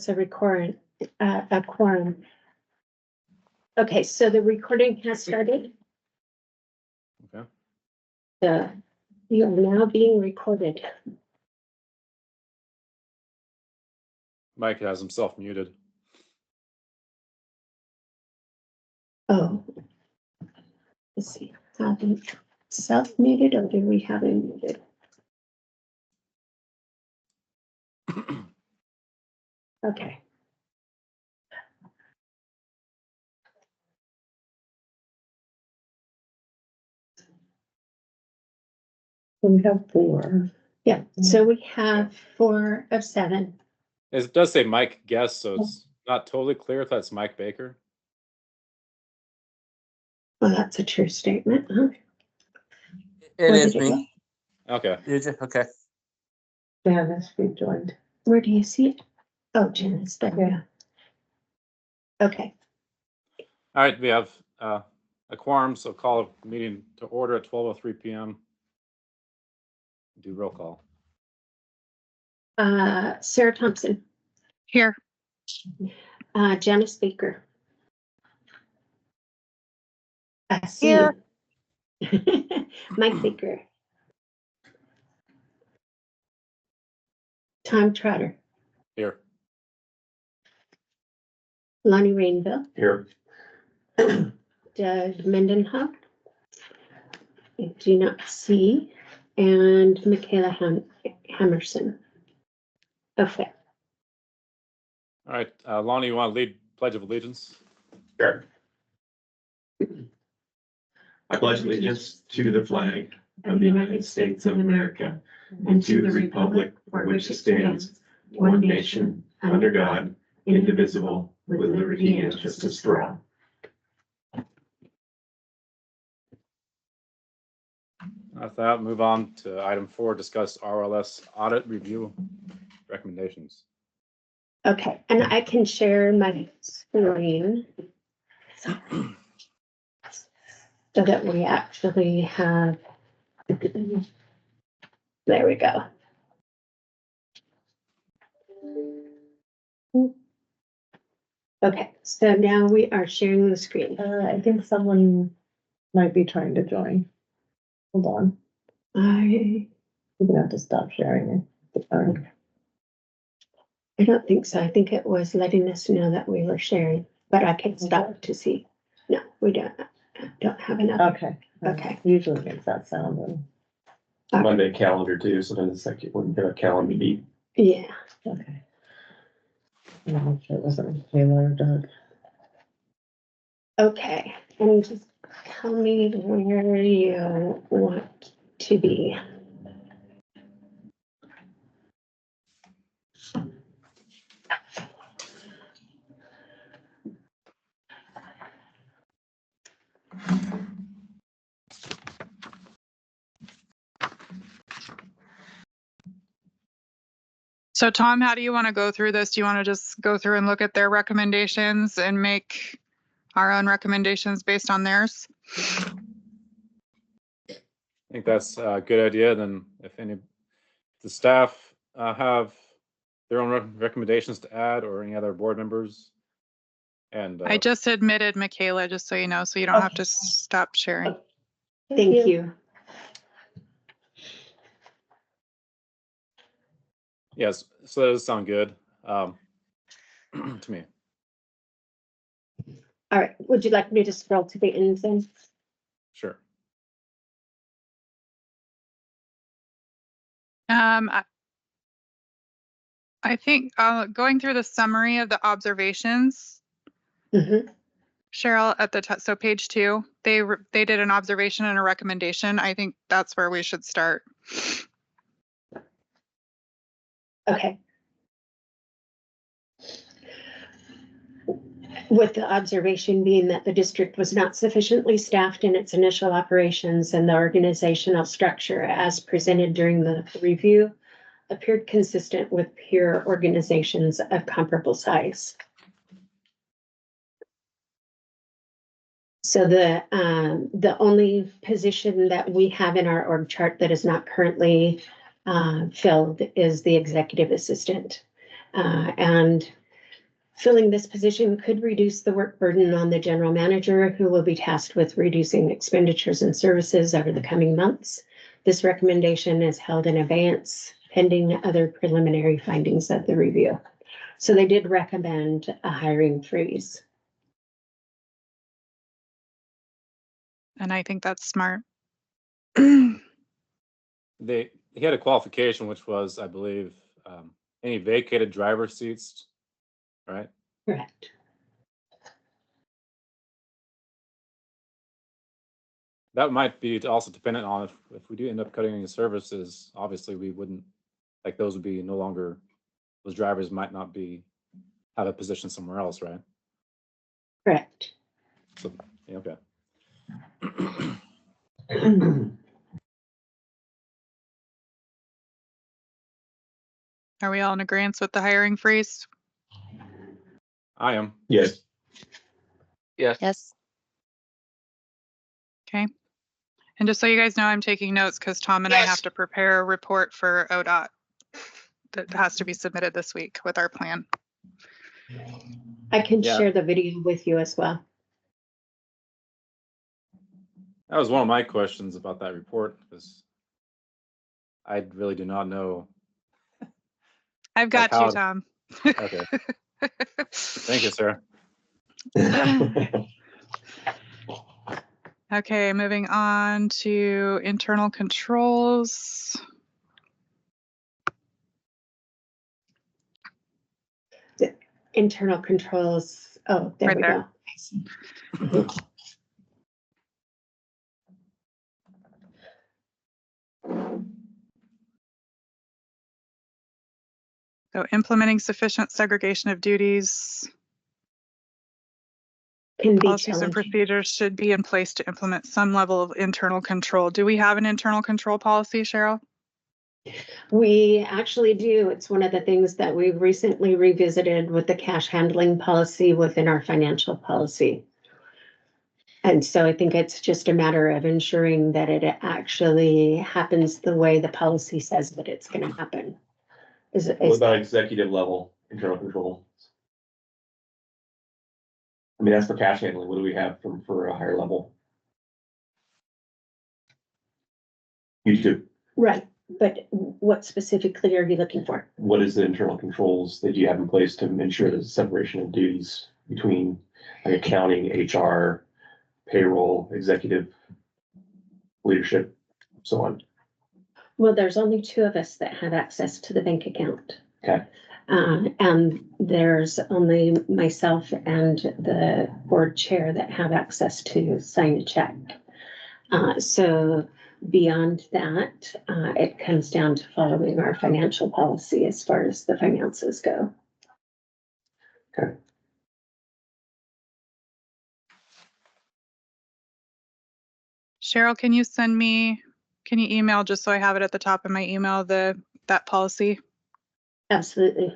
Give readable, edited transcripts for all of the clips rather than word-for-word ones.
a quorum. Okay, so the recording has started. Okay. You are now being recorded. Mike has himself muted. Oh. Let's see, have him self-muted or do we have him muted? Okay. We have 4. Yeah, so we have 4 of 7. It does say Mike Guest, so it's not totally clear if that's Mike Baker. Well, that's a true statement, huh? It Where is did me. Okay. Did you? Okay. Janice rejoined. Where do you see it? Oh, Janice, there we go. Okay, All right, we have a quorum, so call a meeting to order at 12:03 p.m. Do roll call. Sarah Thompson. Here. Janice Baker. I see Here. you. Mike Baker. Tom Trotter. Here. Lonnie Rainville. Here. Doug Mendenhall. I do not see. And Michaela Hammerson. Okay. All right, Lonnie, you want to lead Pledge of Allegiance? Sure. I pledge allegiance to the flag of the United States of America and to the republic for which it stands, one nation, under God, indivisible, with liberty and justice for all. With that, move on to item 4, discuss RLS audit review recommendations. Okay, and I can share my screen. So that we actually have. There we go. Okay, so now we are sharing the screen. I think someone might be trying to join. Hold on. I You're gonna have to stop sharing it. don't think so. I think it was letting us know that we were sharing, but I can stop to see. No, we don't have enough. Okay. Okay. Usually makes that sound. And, Monday calendar too, sometimes it's like you wouldn't get a calendar beat. Yeah, okay. I'm not sure it wasn't Taylor or Doug. okay. And just tell me where you want to be. So Tom, how do you want to go through this? Do you want to just go through and look at their recommendations and make our own recommendations based on theirs? I think that's a good idea. Then if the staff have their own recommendations to add, or any other board members. And I just admitted Michaela, just so you know, so you don't have to stop sharing. Thank you. yes, so that does sound good to me. All right, would you like me to scroll to the end then? Sure. I think going through the summary of the observations, Mhm. Cheryl, at the top, so page 2, they did an observation and a recommendation. I think that's where we should start. Okay. With the observation being that the district was not sufficiently staffed in its initial operations and the organizational structure as presented during the review appeared consistent with peer organizations of comparable size. So the only position that we have in our org chart that is not currently filled is the executive assistant. And Filling this position could reduce the work burden on the general manager, who will be tasked with reducing expenditures and services over the coming months. This recommendation is held in abeyance pending other preliminary findings of the review. So they did recommend a hiring freeze. And I think that's smart. He had a qualification, which was, I believe, any vacated driver seats, right? Correct. That might be also dependent on if we do end up cutting any services, obviously we wouldn't, like those would be no longer, those drivers might not be, have a position somewhere else, right? Correct. So, yeah, okay. Are we all in agreement with the hiring freeze? I am. Yes. Yes. Yes. Okay. And just so you guys know, I'm taking notes because Tom and I have to prepare a report for ODOT that has to be submitted this week with our plan. I can Yeah. share the video with you as well. That was one of my questions about that report, because I really do not know. I've got how- you, Tom. Okay, thank you, sir. Okay, moving on to internal controls. Internal controls. Oh, there Right we there. go. So implementing sufficient segregation of duties. Can be Policies and challenging. procedures should be in place to implement some level of internal control. Do we have an internal control policy, Cheryl? We actually do. It's one of the things that we recently revisited with the cash handling policy within our financial policy. And so I think it's just a matter of ensuring that it actually happens the way the policy says that it's going to happen. What about executive level internal control? I mean, that's for cash handling. What do we have for a higher level? You do. Right, but what specifically are you looking for? What is the internal controls that you have in place to ensure there's a separation of duties between like accounting, HR, payroll, executive, leadership, so on? Well, there's only two of us that have access to the bank account. Okay. And there's only myself and the board chair that have access to sign a check. So beyond that, it comes down to following our financial policy as far as the finances go. Okay. Cheryl, can you email, just so I have it at the top of my email, that policy? Absolutely.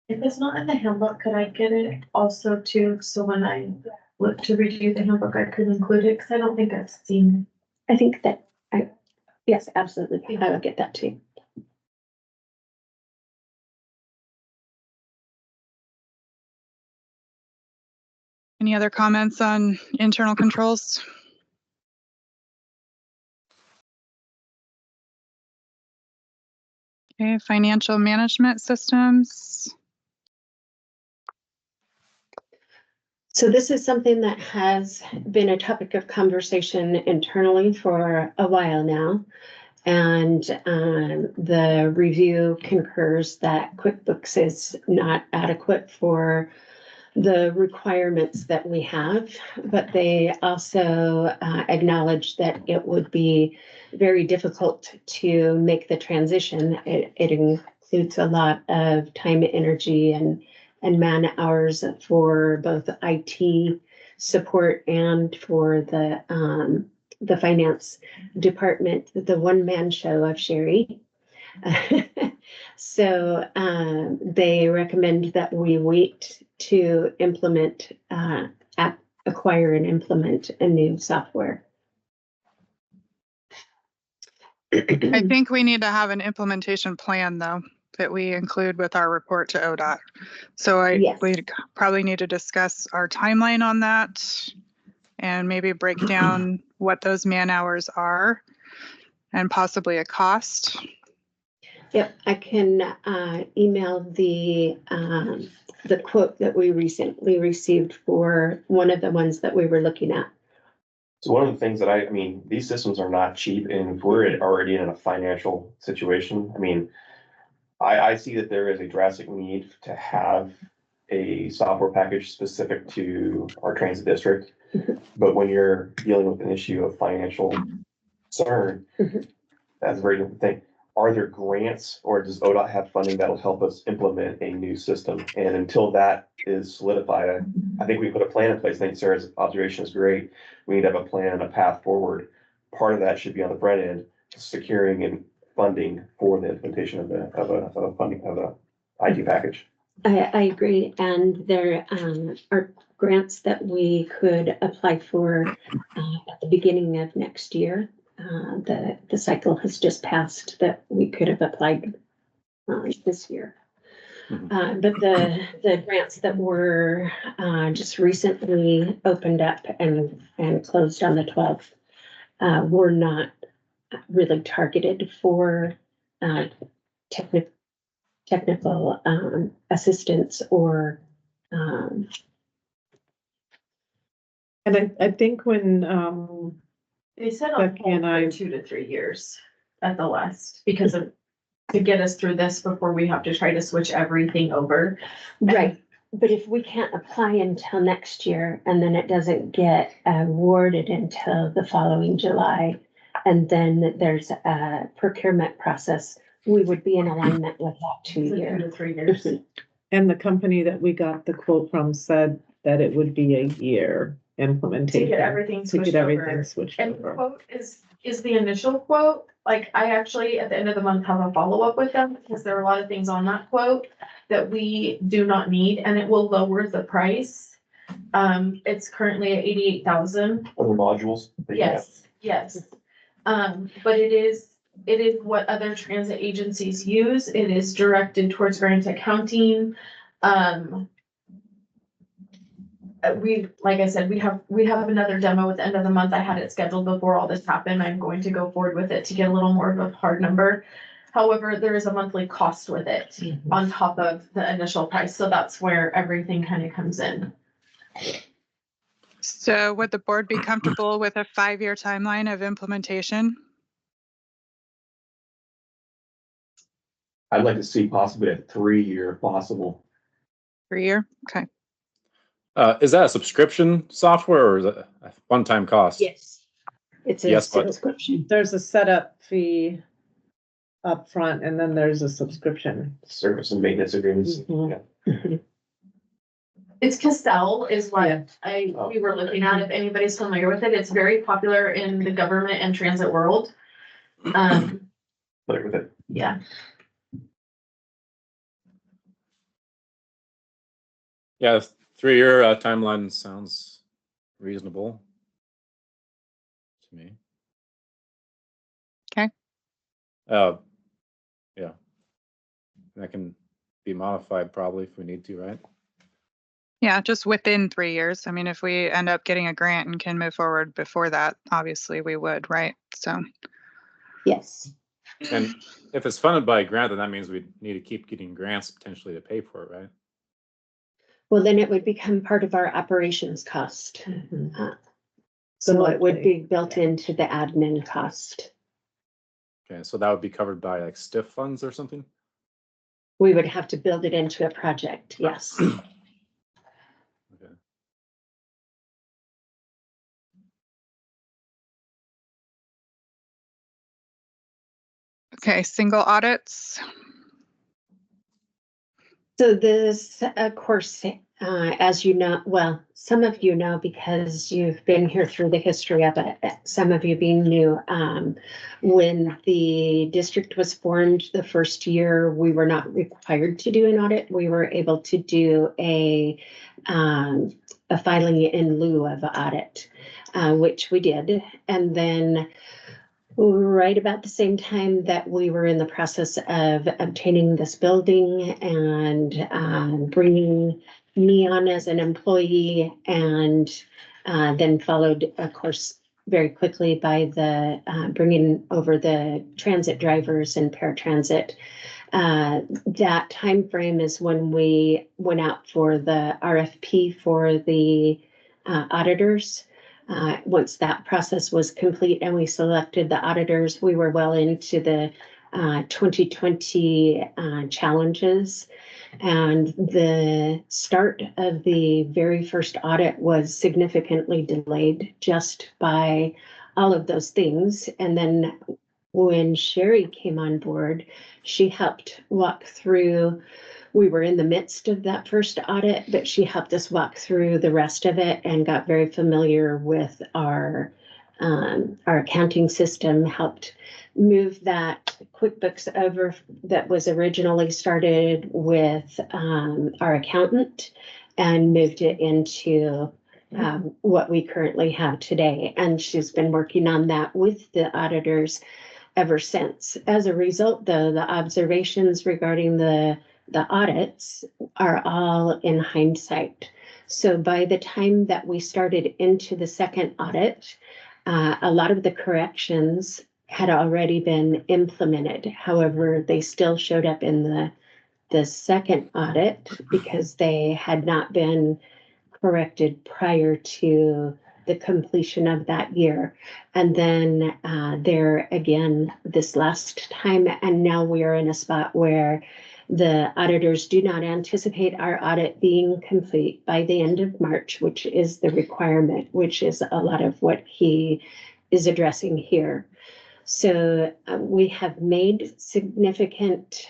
If it's not in the handbook, could I get it also too, so when I look to review the handbook, I could include it, because I don't think I've seen. I think that yes, absolutely. I will get that too. Any other comments on internal controls? Okay, financial management systems. So this is something that has been a topic of conversation internally for a while now. And the review concurs that QuickBooks is not adequate for the requirements that we have, but they also acknowledge that it would be very difficult to make the transition. It includes a lot of time, energy, and man hours for both IT support and for the finance department, the one-man show of Sherry. So they recommend that we wait to implement, acquire and implement a new software. I think we need to have an implementation plan though, that we include with our report to ODOT. So Yes. we probably need to discuss our timeline on that and maybe break down what those man hours are and possibly a cost. Yep, I can email the quote that we recently received for one of the ones that we were looking at. So one of the things that I mean, these systems are not cheap, and if we're already in a financial situation, I mean, I see that there is a drastic need to have a software package specific to our transit district. But when you're dealing with an issue of financial concern, that's a very different thing. Are there grants or does ODOT have funding that'll help us implement a new system? And until that is solidified, I think we put a plan in place. I think Sarah's observation is great. We need to have a plan and a path forward. Part of that should be on the front end, securing and funding for the implementation of a IT package. I agree, and there are grants that we could apply for at the beginning of next year. The cycle has just passed that we could have applied this year. But the grants that were just recently opened up and closed on the 12th were not really targeted for technical assistance or And I think when, They said on Becky and hold I- for 2 to 3 years at the last, because of, to get us through this before we have to try to switch everything over. right. But if we can't apply until next year and then it doesn't get awarded until the following July, and then there's a procurement process, we would be in alignment with that 2 It's a 2 year. to 3 years. and the company that we got the quote from said that it would be a year implementation. To get everything To switched get everything over. switched And the over. quote is the initial quote. Like, I actually, at the end of the month, have a follow-up with them, because there are a lot of things on that quote that we do not need, and it will lower the price. It's currently at 88,000. Other modules. that you have. Yes. But it is what other transit agencies use. It is directed towards grant accounting. Like I said, we have another demo at the end of the month. I had it scheduled before all this happened. I'm going to go forward with it to get a little more of a hard number. However, there is a monthly cost with it on top of the initial price. So that's where everything kind of comes in. So would the board be comfortable with a 5-year timeline of implementation? I'd like to see possibly a 3-year if possible. 3-year? Okay. Is that a subscription software or is it a one-time cost? Yes. It's a Yes, but- subscription. There's a setup fee up front, and then there's a subscription. Service and maintenance agreements. Mhm. Yeah. It's Cassell is what Yeah. we were looking at, if anybody's familiar with it. It's very popular in the government and transit world. Play with it. Yeah. Yeah, 3-year timeline sounds reasonable to me. Okay. Yeah. That can be modified probably if we need to, right? Yeah, just within 3 years. I mean, if we end up getting a grant and can move forward before that, obviously we would, right? So, Yes. And if it's funded by a grant, then that means we need to keep getting grants potentially to pay for it, right? Well, then it would become part of our operations cost. Mhm. So it would monthly, be built into the admin cost. Okay, so that would be covered by like STIF funds or something? We would have to build it into a project, yes. Okay. okay, single audits. So this, of course, as you know, well, some of you know because you've been here through the history of it, some of you being new. When the district was formed the first year, we were not required to do an audit. We were able to do a filing in lieu of audit, which we did. And then right about the same time that we were in the process of obtaining this building and bringing me on as an employee, and then followed, of course, very quickly by the bringing over the transit drivers and paratransit. That time frame is when we went out for the RFP for the auditors. Once that process was complete and we selected the auditors, we were well into the 2020 challenges. And the start of the very first audit was significantly delayed just by all of those things. And then when Sherry came on board, she helped walk through. We were in the midst of that first audit, but she helped us walk through the rest of it and got very familiar with our accounting system, helped move that QuickBooks over that was originally started with our accountant and moved it into what we currently have today. And she's been working on that with the auditors ever since. As a result, though, the observations regarding the audits are all in hindsight. So by the time that we started into the second audit, a lot of the corrections had already been implemented. However, they still showed up in the second audit because they had not been corrected prior to the completion of that year. And then there again this last time, and now we are in a spot where the auditors do not anticipate our audit being complete by the end of March, which is the requirement, which is a lot of what he is addressing here. So we have made significant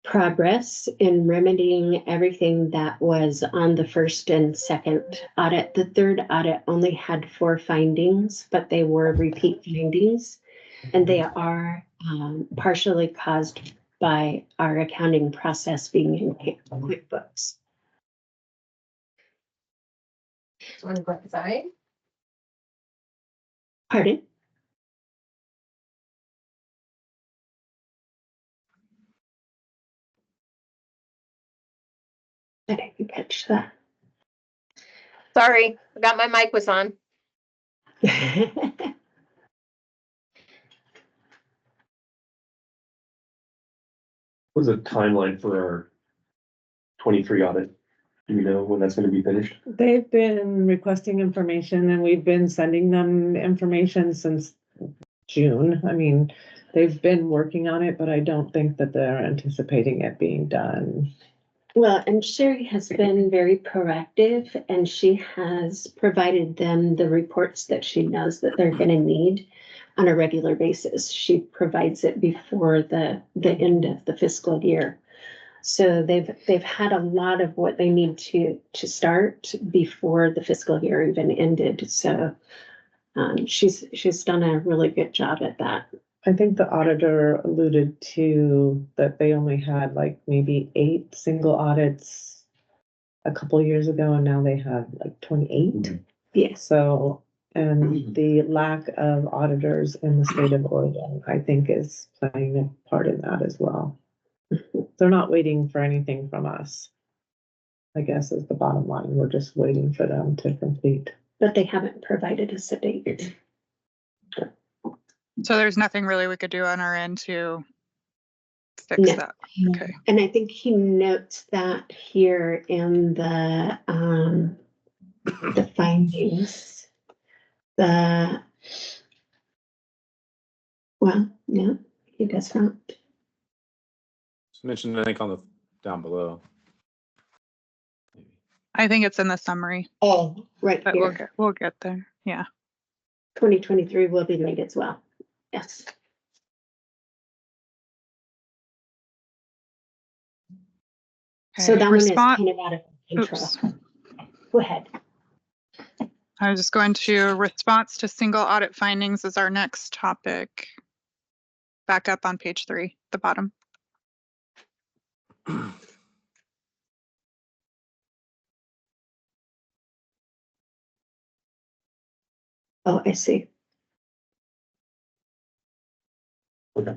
progress in remedying everything that was on the first and second audit. The third audit only had 4 findings, but they were repeat findings, and they are partially caused by our accounting process being in QuickBooks. Want to go outside? Pardon? I didn't catch that. Sorry, forgot my mic was on. What's the timeline for our 23 audit? Do you know when that's gonna be finished? They've been requesting information and we've been sending them information since June. I mean, they've been working on it, but I don't think that they're anticipating it being done. Well, and Sherry has been very proactive, and she has provided them the reports that she knows that they're gonna need on a regular basis. She provides it before the end of the fiscal year. So they've had a lot of what they need to start before the fiscal year even ended. So she's done a really good job at that. I think the auditor alluded to that they only had like maybe 8 single audits a couple of years ago, and now they have like 28. Yes. So, and the lack of auditors in the state of Oregon, I think, is playing a part in that as well. They're not waiting for anything from us, I guess, is the bottom line. We're just waiting for them to complete. But they haven't provided us a date. So there's nothing really we could do on our end to fix No. that. Okay. And I think he notes that here in the findings. Well, no, he does not. Just mentioned, I think, on the down below. I think it's in the summary, Oh, right but here. we'll get there. Yeah. 2023 will be made as well. Yes. So Okay, that one is respon- kind of out of control. Oops. Go ahead. I was just going to response to single audit findings is our next topic. Back up on page 3, the bottom. Oh, I see. Okay.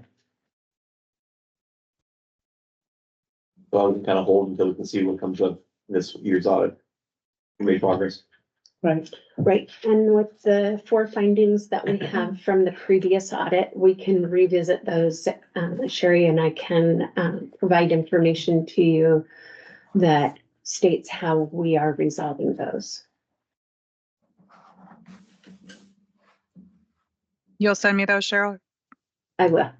So I'll kind of hold until we can see what comes up this year's audit. We made progress. Right. Right, and with the 4 findings that we have from the previous audit, we can revisit those. Sherry and I can provide information to you that states how we are resolving those. You'll send me those, Cheryl? I will.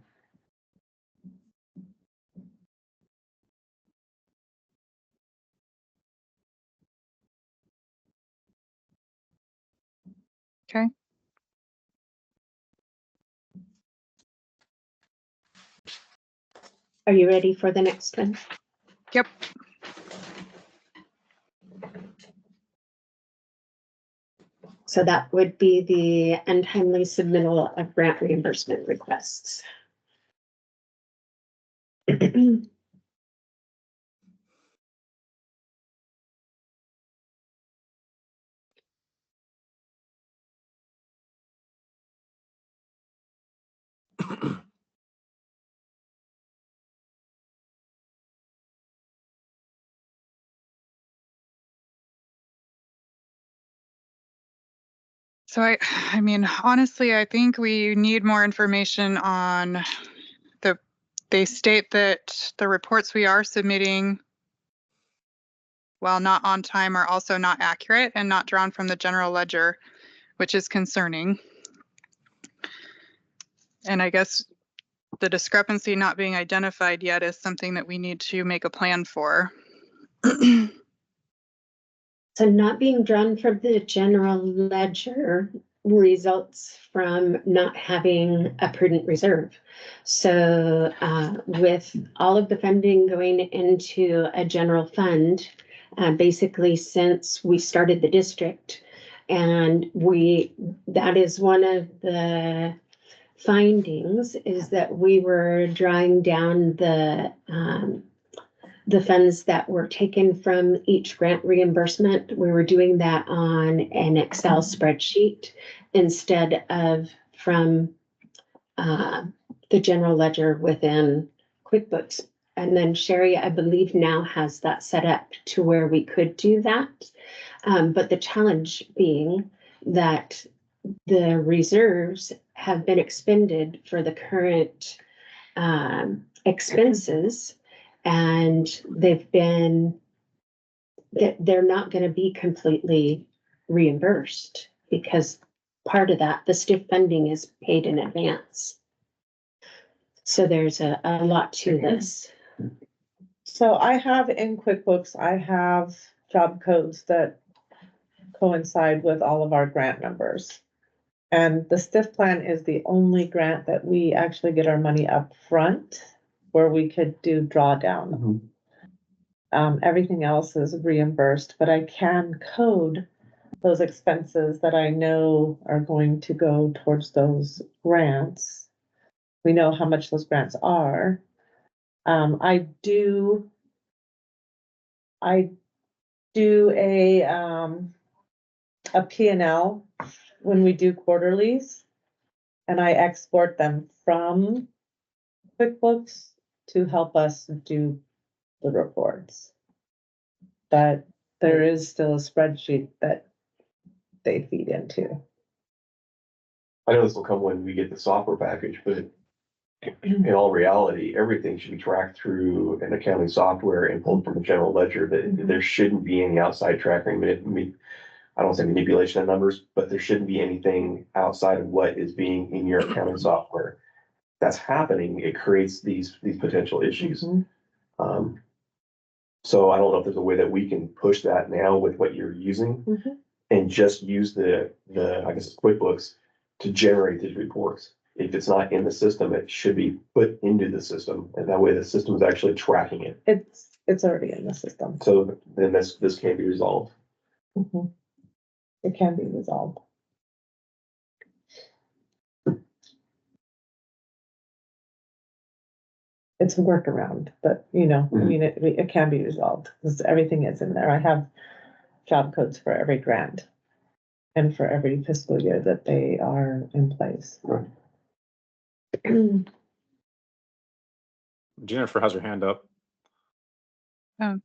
Okay. Are you ready for the next one? Yep. So that would be the untimely submittal of grant reimbursement requests. So I mean, honestly, I think we need more information on they state that the reports we are submitting, while not on time, are also not accurate and not drawn from the general ledger, which is concerning. And I guess the discrepancy not being identified yet is something that we need to make a plan for. So not being drawn from the general ledger results from not having a prudent reserve. So with all of the funding going into a general fund, basically since we started the district, and that is one of the findings, is that we were drawing down the funds that were taken from each grant reimbursement. We were doing that on an Excel spreadsheet instead of from the general ledger within QuickBooks. And then Sherry, I believe, now has that set up to where we could do that. But the challenge being that the reserves have been expended for the current expenses, and they're not going to be completely reimbursed because part of that, the STIF funding, is paid in advance. So there's a lot to this. So I have in QuickBooks, I have job codes that coincide with all of our grant numbers. And the STIF plan is the only grant that we actually get our money up front, where we could do drawdown. Everything else is reimbursed, but I can code those expenses that I know are going to go towards those grants. We know how much those grants are. I do a P&L when we do quarterlies, and I export them from QuickBooks to help us do the reports. But there is still a spreadsheet that they feed into. I know this will come when we get the software package, but in all reality, everything should be tracked through an accounting software and pulled from the general ledger. That there shouldn't be any outside tracking. I don't say manipulation of numbers, but there shouldn't be anything outside of what is being in your accounting software. That's happening. It creates these potential issues. So I don't know if there's a way that we can push that now with what you're using and just use the I guess QuickBooks to generate these reports. If it's not in the system, it should be put into the system, and that way the system is actually tracking it. It's already in the system. So then this can be resolved. It can be resolved. It's a workaround, but I mean, it can be resolved because everything is in there. I have job codes for every grant and for every fiscal year that they are in place. Right. Jennifer has her hand up.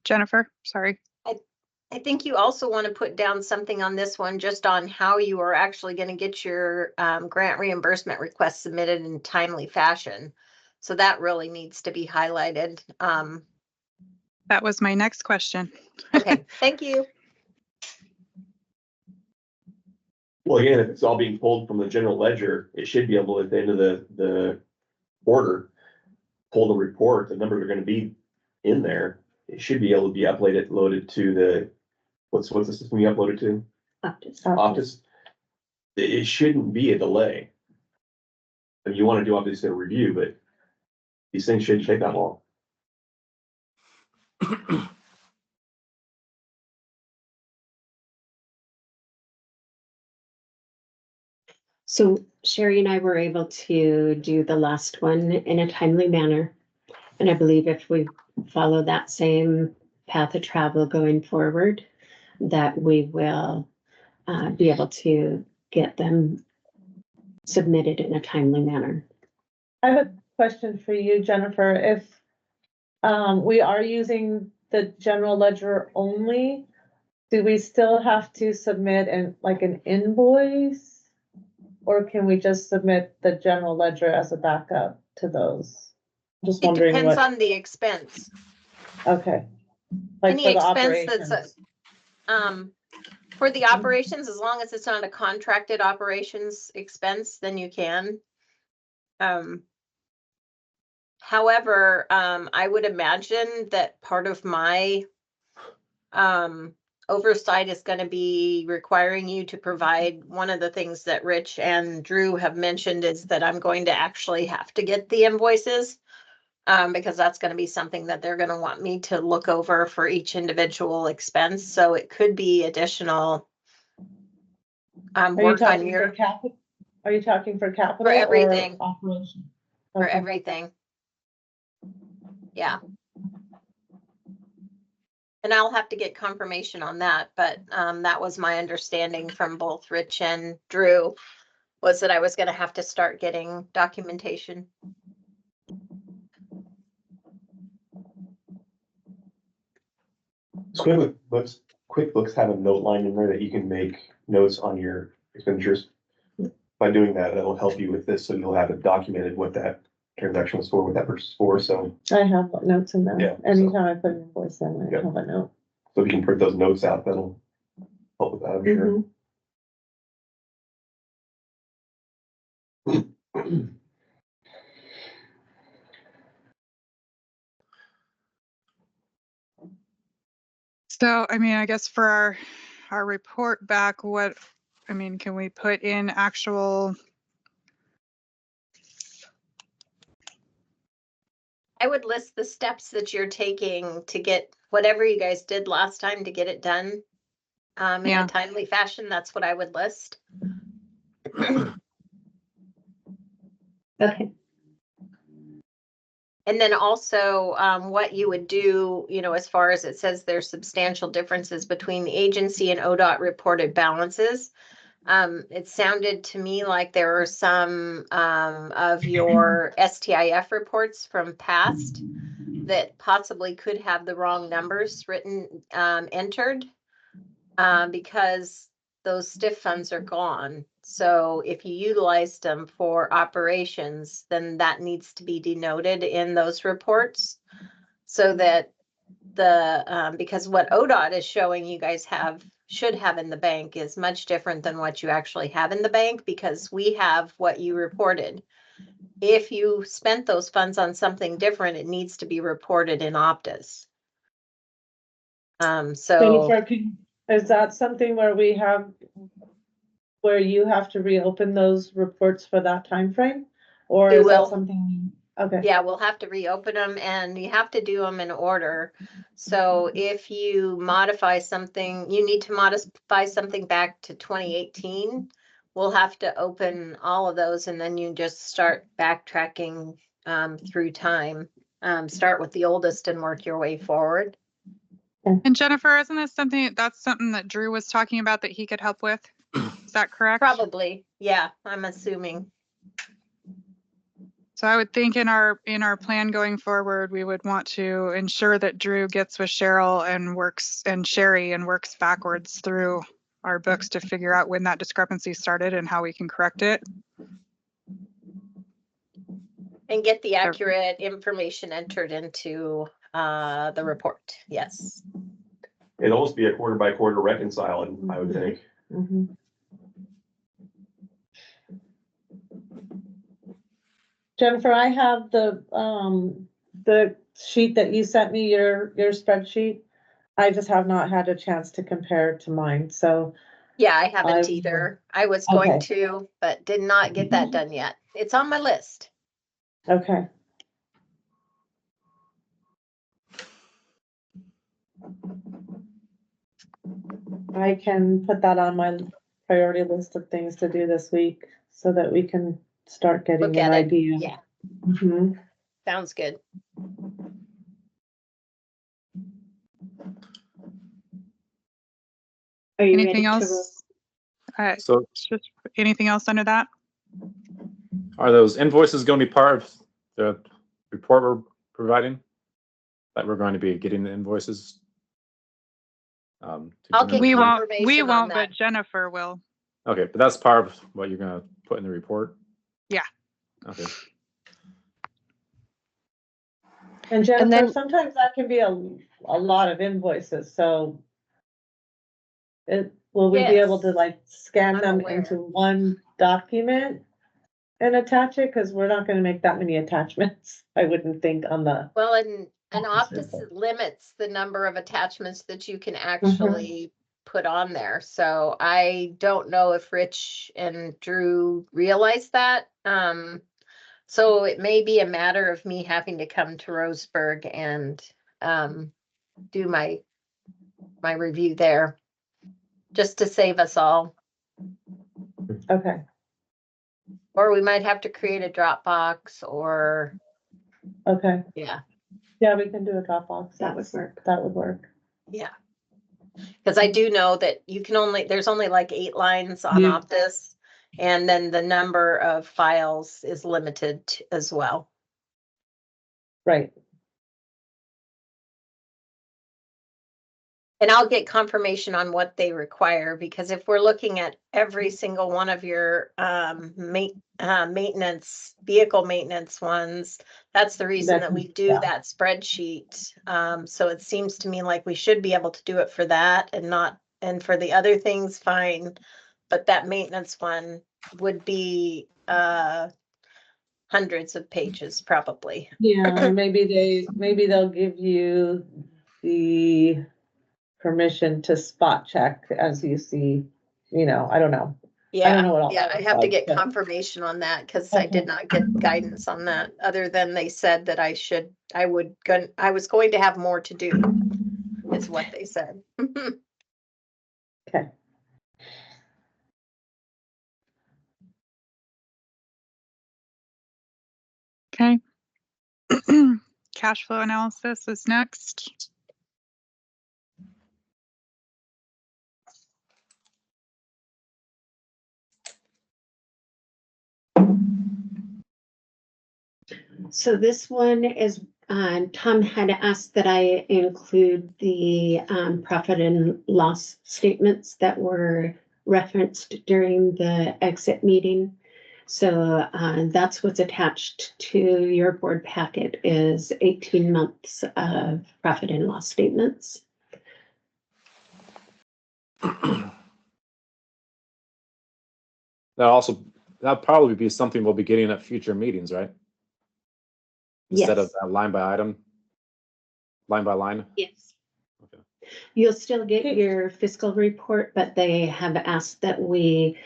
Jennifer, sorry. I think you also want to put down something on this one, just on how you are actually going to get your grant reimbursement request submitted in timely fashion. So that really needs to be highlighted. That was my next question. Okay, thank you. Well, again, if it's all being pulled from the general ledger, it should be able at the end of the quarter, pull the report, the numbers are gonna be in there. It should be able to be loaded to the, what's the system you uploaded to? Optus. It shouldn't be a delay. And you wanna do obviously a review, but these things shouldn't take that long. So Sherry and I were able to do the last one in a timely manner. And I believe if we follow that same path of travel going forward, that we will be able to get them submitted in a timely manner. I have a question for you, Jennifer. If we are using the general ledger only, do we still have to submit an invoice? Or can we just submit the general ledger as a backup to those? Just It wondering depends what, on the expense. okay. Like Any for the expense that's operations. for the operations, as long as it's not a contracted operations expense, then you can. However, I would imagine that part of my oversight is going to be requiring you to provide, one of the things that Rich and Drew have mentioned is that I'm going to actually have to get the invoices. Because that's going to be something that they're going to want me to look over for each individual expense. So it could be additional Are you work on talking for capital? Are you talking for capital? For everything. Or operation? for Okay. everything. Yeah. And I'll have to get confirmation on that, but that was my understanding from both Rich and Drew, was that I was going to have to start getting documentation. QuickBooks have a note line in there that you can make notes on your expenditures. By doing that, that'll help you with this, so you'll have it documented what that transaction was for, what that purchase for, so. I have notes in there. Yeah, so- Anytime I put an invoice in, I Yeah. have a note. So if you can print those notes out, that'll help with that, I'm sure. So, I mean, I guess for our report back, can we put in actual, I would list the steps that you're taking to get whatever you guys did last time to get it done in Yeah. a timely fashion. That's what I would list. Okay. And then also what you would do, as far as it says there's substantial differences between the agency and ODOT reported balances. It sounded to me like there were some of your STIF reports from past that possibly could have the wrong numbers entered because those STIF funds are gone. So if you utilized them for operations, then that needs to be denoted in those reports so that because what ODOT is showing you guys should have in the bank is much different than what you actually have in the bank, because we have what you reported. If you spent those funds on something different, it needs to be reported in Optus. Jennifer, is that something where you have to reopen those reports for that time frame? Or We is that will. something, okay, Yeah, we'll have to reopen them, and you have to do them in order. So if you modify something, you need to modify something back to 2018. We'll have to open all of those, and then you just start backtracking through time. Start with the oldest and work your way forward. and Jennifer, isn't this something that Drew was talking about that he could help with? Is that correct? Probably, yeah, I'm assuming. So I would think in our plan going forward, we would want to ensure that Drew gets with Cheryl and Sherry and works backwards through our books to figure out when that discrepancy started and how we can correct it. And get the accurate information entered into the report. Yes. It'd almost be a quarter by quarter reconciling, I would think. Mhm. Jennifer, I have the sheet that you sent me, your spreadsheet. I just have not had a chance to compare it to mine, so, Yeah, I haven't I- either. I was going Okay. to, but did not get that done yet. It's on my list. okay. I can put that on my priority list of things to do this week so that we can start getting Look an at it. idea. Yeah, Mhm. sounds good. Are you ready Anything to roll? else? So Just anything else under that? are those invoices going to be part of the report we're providing? That we're going to be getting the invoices? To I'll get Jennifer? confirmation We on won't, that. but Jennifer will. Okay, but that's part of what you're gonna put in the report? Yeah. Okay. And Jennifer, then- sometimes that can be a lot of invoices, so will we be able to Yes. like scan I'm them aware. into one document and attach it? Cause we're not gonna make that many attachments, I wouldn't think on the, Well, and Office Optus limits the number of attachments that you can actually put on there. So I don't know if Rich and Drew realize that. So it may be a matter of me having to come to Roseburg and do my review there, just to save us all. okay, Or we might have to create a Dropbox or, okay. yeah, Yeah, we can do a Dropbox. That would work. That would work. yeah. Because I do know that you can there's only like 8 lines on Yeah. Optus. And then the number of files is limited as well. Right, And I'll get confirmation on what they require, because if we're looking at every single one of your maintenance, vehicle maintenance ones, that's the reason that we do Yeah. that spreadsheet. So it seems to me like we should be able to do it for that and for the other things, fine. But that maintenance one would be hundreds of pages probably. yeah, or maybe they'll give you the permission to spot check as you see, I don't know. I don't know what all Yeah, that I looks have to like, get but- confirmation on that because I Okay. did not get guidance on that, other than they said that I was going to have more to do, is what they said. Okay, Okay. Cash flow analysis is next. So this one is, Tom had asked that I include the profit and loss statements that were referenced during the exit meeting. So that's what's attached to your board packet is 18 months of profit and loss statements. That'll probably be something we'll be getting at future meetings, right? Instead of Yes. line by item, line by line. Yes. Okay. You'll still get your fiscal report, but they have asked that we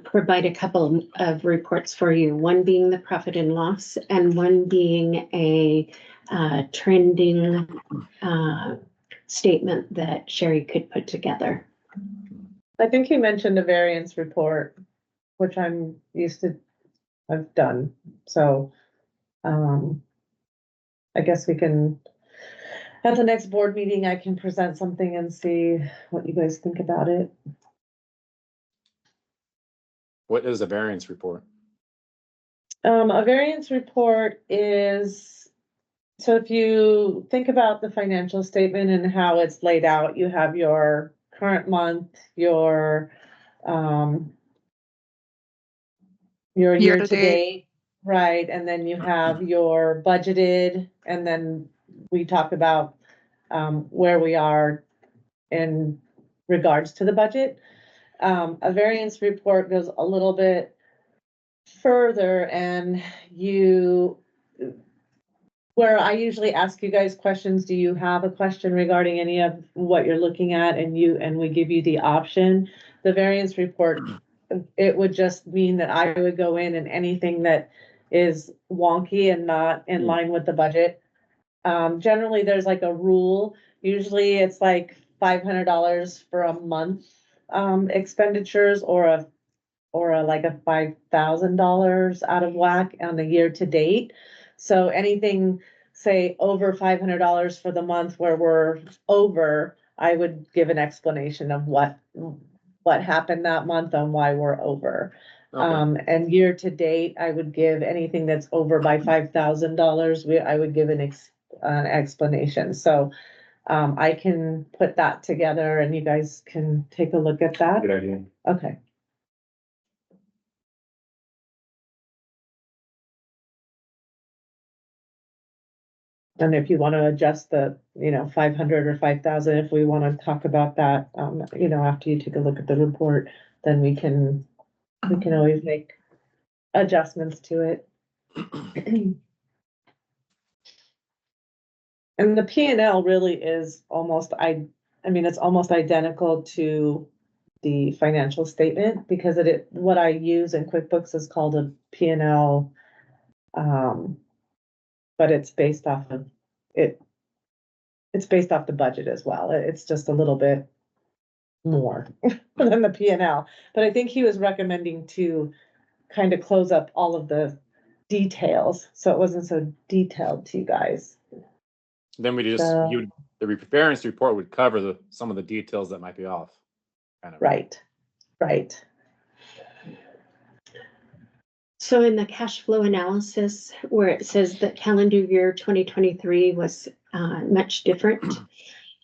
provide a couple of reports for you, one being the profit and loss and one being a trending statement that Sherry could put together. I think you mentioned a variance report, which I've done, so, I guess we can, at the next board meeting, I can present something and see what you guys think about it. What is a variance report? A variance report is, so if you think about the financial statement and how it's laid out, you have your current month, your Year year to to date. date, right, and then you have your budgeted, and then we talk about where we are in regards to the budget. A variance report goes a little bit further and where I usually ask you guys questions, do you have a question regarding any of what you're looking at, and we give you the option? The variance report, it would just mean that I would go in and anything that is wonky and not in line with the budget. Generally, there's like a rule, usually it's like $500 for a month, expenditures, or a like a $5,000 out of whack on the year to date. So anything, say, over $500 for the month where we're over, I would give an explanation of what happened that month and why we're over. Okay. And year to date, I would give anything that's over by $5,000, I would give an explanation. So I can put that together and you guys can take a look at that. Good idea. Okay. And if you want to adjust the, 500 or 5,000, if we want to talk about that, after you take a look at the report, then we can always make adjustments to it. And the P and L really is almost, it's almost identical to the financial statement, because what I use in QuickBooks is called a P and L. But it's based off of it. It's based off the budget as well. It's just a little bit more than the P and L. But I think he was recommending to kind of close up all of the details, so it wasn't so detailed to you guys. Then we just, So- the variance report would cover some of the details that might be off. Kind of. Right. So in the cash flow analysis, where it says that calendar year 2023 was much different,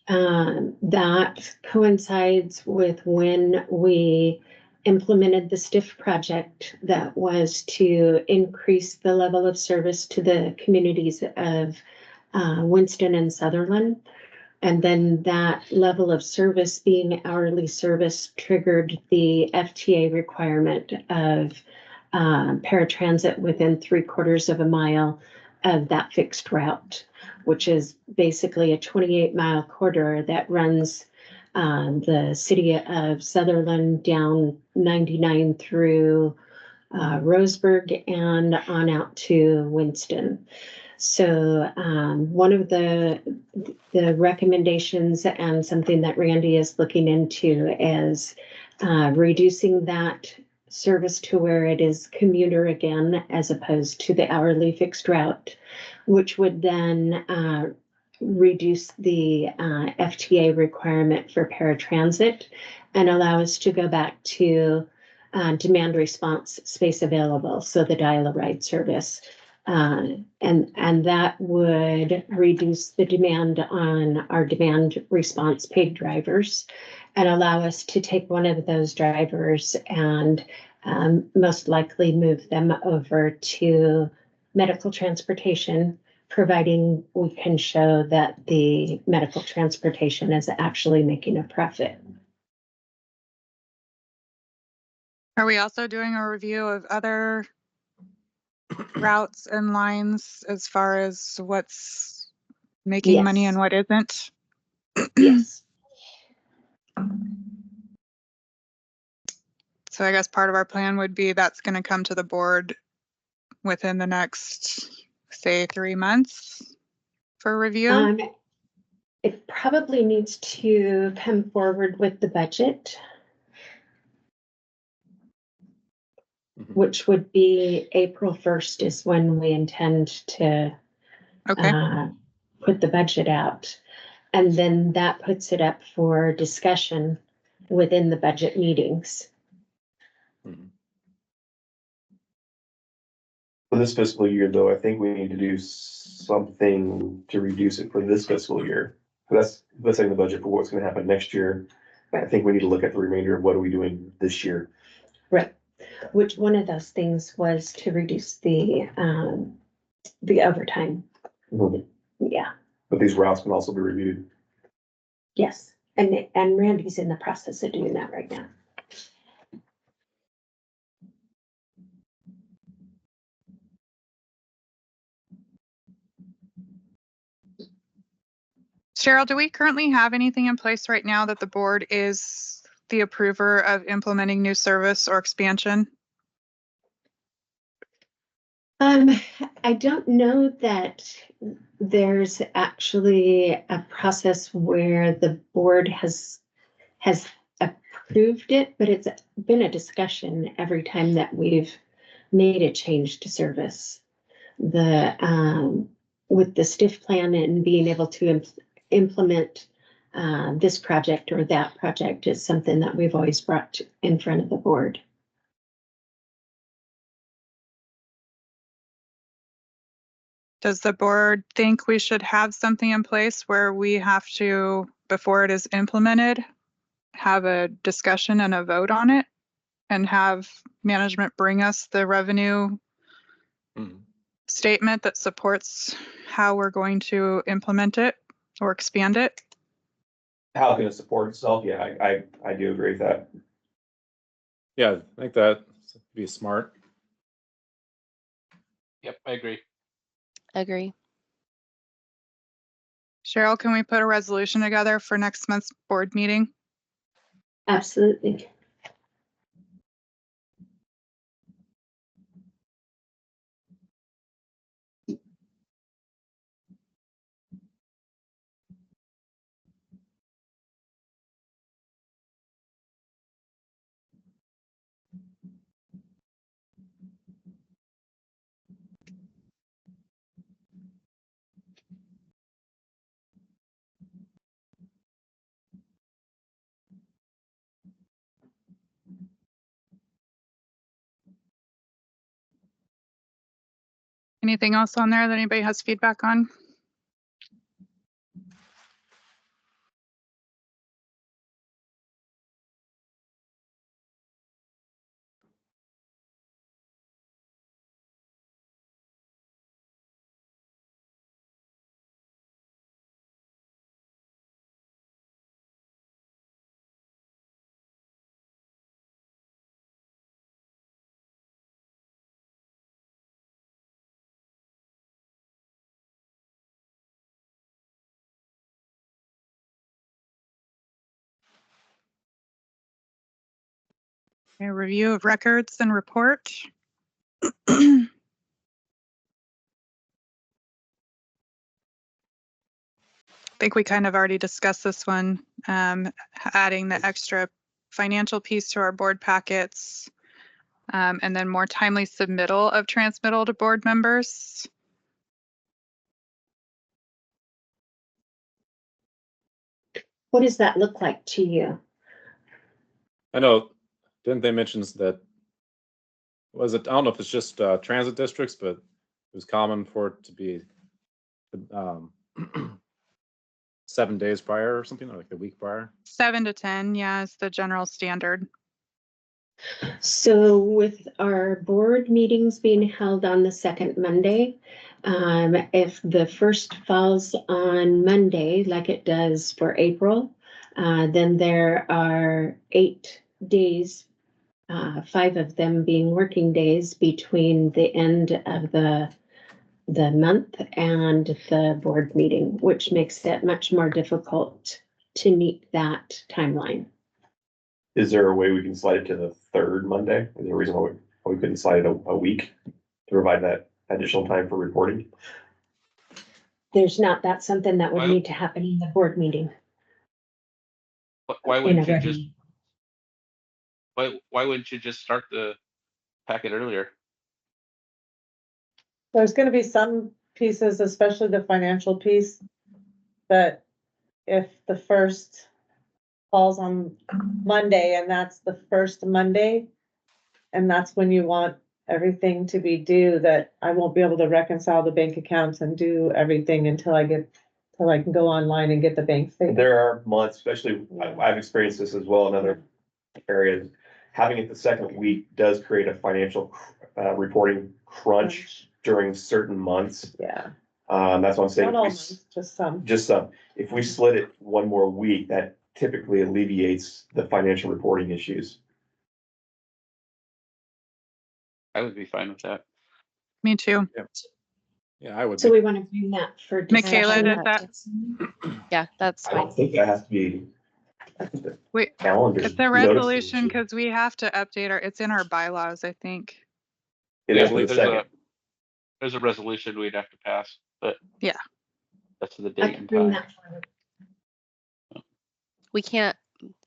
that coincides with when we implemented the STIF project that was to increase the level of service to the communities of Winston and Sutherland. And then that level of service being hourly service triggered the FTA requirement of paratransit within 3/4 of a mile of that fixed route, which is basically a 28-mile corridor that runs the city of Sutherland down 99 through Roseburg and on out to Winston. So one of the recommendations and something that Randy is looking into is reducing that service to where it is commuter again, as opposed to the hourly fixed route, which would then reduce the FTA requirement for paratransit and allow us to go back to demand response space available, so the dial-a-ride service. And that would reduce the demand on our demand response paid drivers and allow us to take one of those drivers and most likely move them over to medical transportation, providing we can show that the medical transportation is actually making a profit. Are we also doing a review of other routes and lines as far as what's making money Yes. and what isn't? Yes. So I guess part of our plan would be that's going to come to the board within the next, say, 3 months for review. It probably needs to come forward with the budget, which would be April 1st is when we intend to Okay. put the budget out. And then that puts it up for discussion within the budget meetings. Mhm. For this fiscal year, though, I think we need to do something to reduce it for this fiscal year. That's setting the budget for what's gonna happen next year. I think we need to look at the remainder of what are we doing this year. Right, which one of those things was to reduce the overtime, yeah, But these routes can also be reviewed. yes, and Randy's in the process of doing that right now. Cheryl, do we currently have anything in place right now that the board is the approver of implementing new service or expansion? I don't know that there's actually a process where the board has approved it, but it's been a discussion every time that we've made a change to service. With the STIF plan and being able to implement this project or that project is something that we've always brought in front of the board. Does the board think we should have something in place where we have to, before it is implemented, have a discussion and a vote on it? And have management bring us the revenue Mhm. statement that supports how we're going to implement it or expand it? How can it support itself? Yeah, I do agree with that. Yeah, I think that would be smart. Yep, I agree. Agree. Cheryl, can we put a resolution together for next month's board meeting? Absolutely. Anything else on there that anybody has feedback on? A review of records and report. I think we kind of already discussed this one, adding the extra financial piece to our board packets, and then more timely submittal of transmittal to board members. What does that look like to you? I know, didn't they mention that, was it, I don't know if it's just transit districts, but it was common for it to be 7 days prior or something, or like the week prior? 7 to 10, yeah, is the general standard. So with our board meetings being held on the second Monday, if the first falls on Monday, like it does for April, then there are 8 days, 5 of them being working days between the end of the month and the board meeting, which makes it much more difficult to meet that timeline. Is there a way we can slide it to the third Monday? Is there a reason why we couldn't slide it a week to provide that additional time for reporting? There's not, that's something that would Why- need to happen in the board meeting. Why in a wouldn't you just, regular- why wouldn't you just start the packet earlier? There's gonna be some pieces, especially the financial piece, that if the first falls on Monday and that's the first Monday, and that's when you want everything to be due, that I won't be able to reconcile the bank accounts and do everything until I can go online and get the bank statement. There are months, especially, I've experienced this as well in other areas. Having it the second week does create a financial reporting crunch during certain months. Yeah, That's what I'm saying. not all months, just some. Just some. If we split it one more week, that typically alleviates the financial reporting issues. I would be fine with that. Me too. Yeah, I would. So be- we want to bring that for Michaela, discussion. does that, Yeah, that's I fine. don't think that has to be. Wait, Calendar. it's a resolution because we have to update it's in our bylaws, I think. It Yeah, is I for believe the there's second. there's a resolution we'd have to pass, but. Yeah. That's the I date can and bring time. that forward. We can't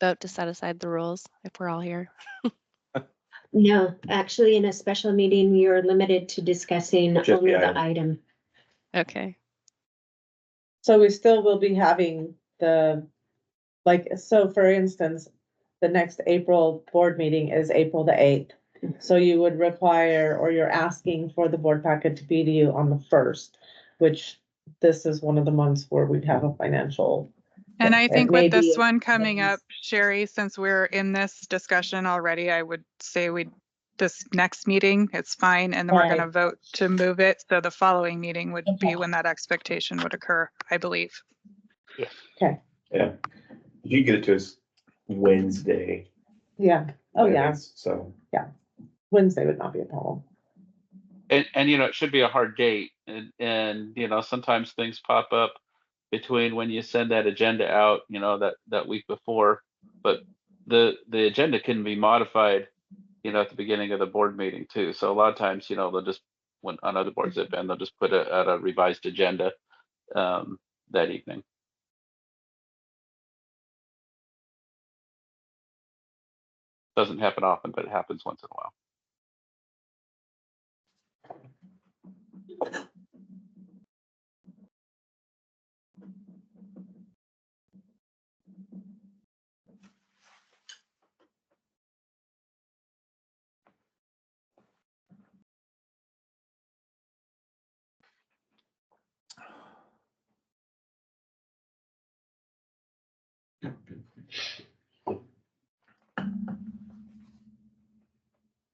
vote to set aside the rules if we're all here. No, actually, in a special meeting, you're limited to discussing Just the only item. the item. Okay. So we still will be having so for instance, the next April board meeting is April the 8th. So you would require, or you're asking for the board packet to be to you on the 1st, which this is one of the months where we'd have a financial. And I It think may with this be- one coming up, Sherry, since we're in this discussion already, I would say this next meeting, it's fine, and then we're gonna Right. vote to move it. So the following meeting would be Okay. when that expectation would occur, I believe. Yeah. If you get it to us Wednesday. Yeah, oh yeah, So. Wednesday would not be a problem. And it should be a hard date and sometimes things pop up between when you send that agenda out, that week before. But the agenda can be modified, at the beginning of the board meeting too. So a lot of times, they'll just, when on other boards they've been, they'll just put a revised agenda that evening. Doesn't happen often, but it happens once in a while.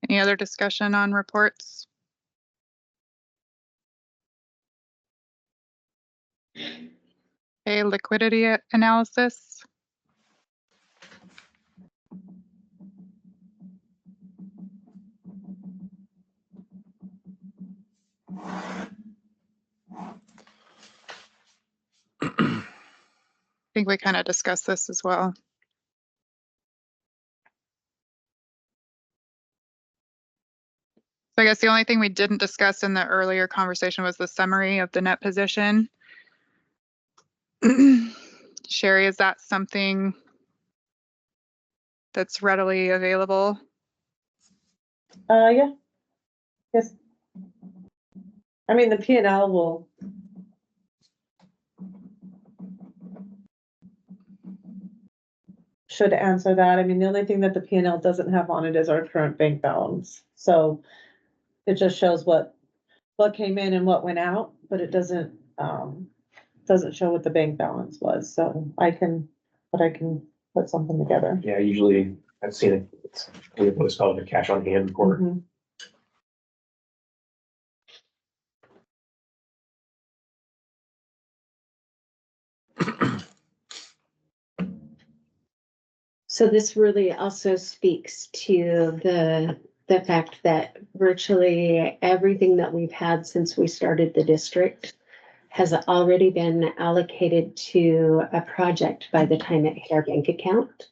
Any other discussion on reports? Okay, liquidity analysis. I think we kind of discussed this as well. So I guess the only thing we didn't discuss in the earlier conversation was the summary of the net position. Sherry, is that something that's readily available? Yeah. Yes. I mean, the P&L should answer that. I mean, the only thing that the P&L doesn't have on it is our current bank balance. So it just shows what came in and what went out, but it doesn't show what the bank balance was. So I can put something together. Yeah, usually I've seen it. It's what's called a cash on hand report. Mhm. So this really also speaks to the fact that virtually everything that we've had since we started the district has already been allocated to a project by the time it hit our bank account.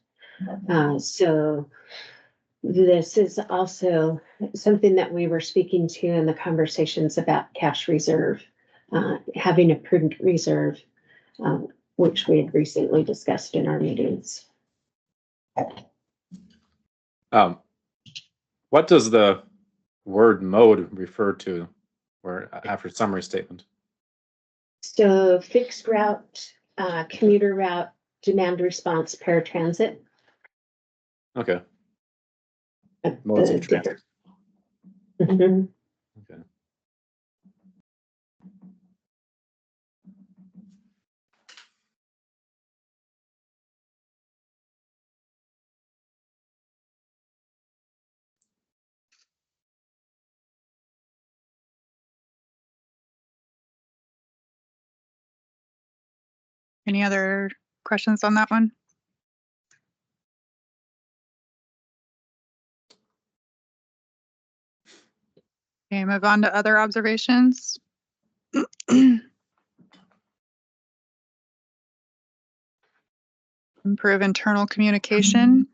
So this is also something that we were speaking to in the conversations about cash reserve, having a prudent reserve, which we had recently discussed in our meetings. What does the word mode refer to or after summary statement? So fixed route, commuter route, demand response, paratransit. Okay. Modes of The different- Mhm. Okay. Any other questions on that one? Okay, move on to other observations. Improve internal communication.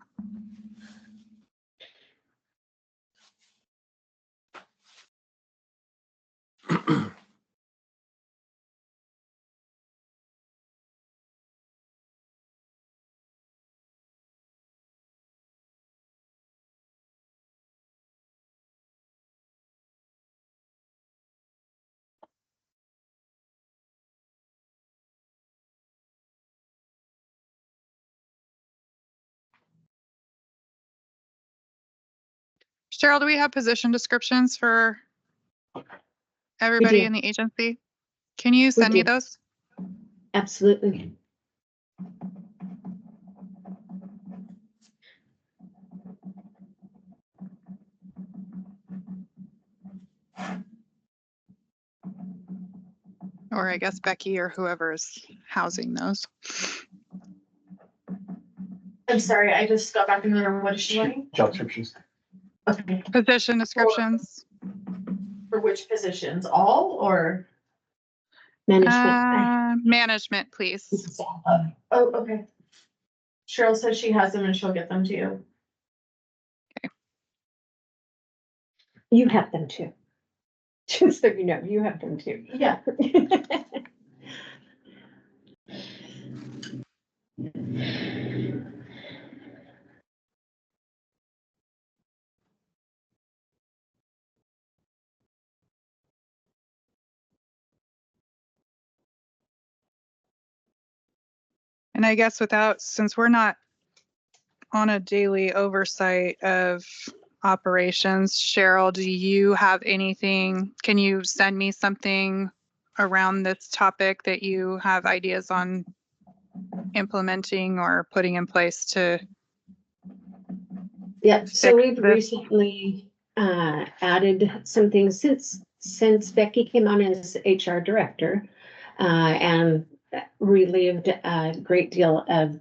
Cheryl, do we have position descriptions for everybody do. in the agency? Can you send me do. those? Absolutely. Or I guess Becky or whoever is housing those. I'm sorry, I just got back in the room. What is she wanting? Job descriptions. Okay, Position descriptions. for which positions? All or? Management. Management, please. Oh, okay. Cheryl says she has them and she'll get them to you. You have them too. Just so you know, you have them too. Yeah. And I guess since we're not on a daily oversight of operations, Cheryl, do you have anything? Can you send me something around this topic that you have ideas on implementing or putting in place to? Yeah, so fix we've this? recently added some things since Becky came on as HR director and relieved a great deal of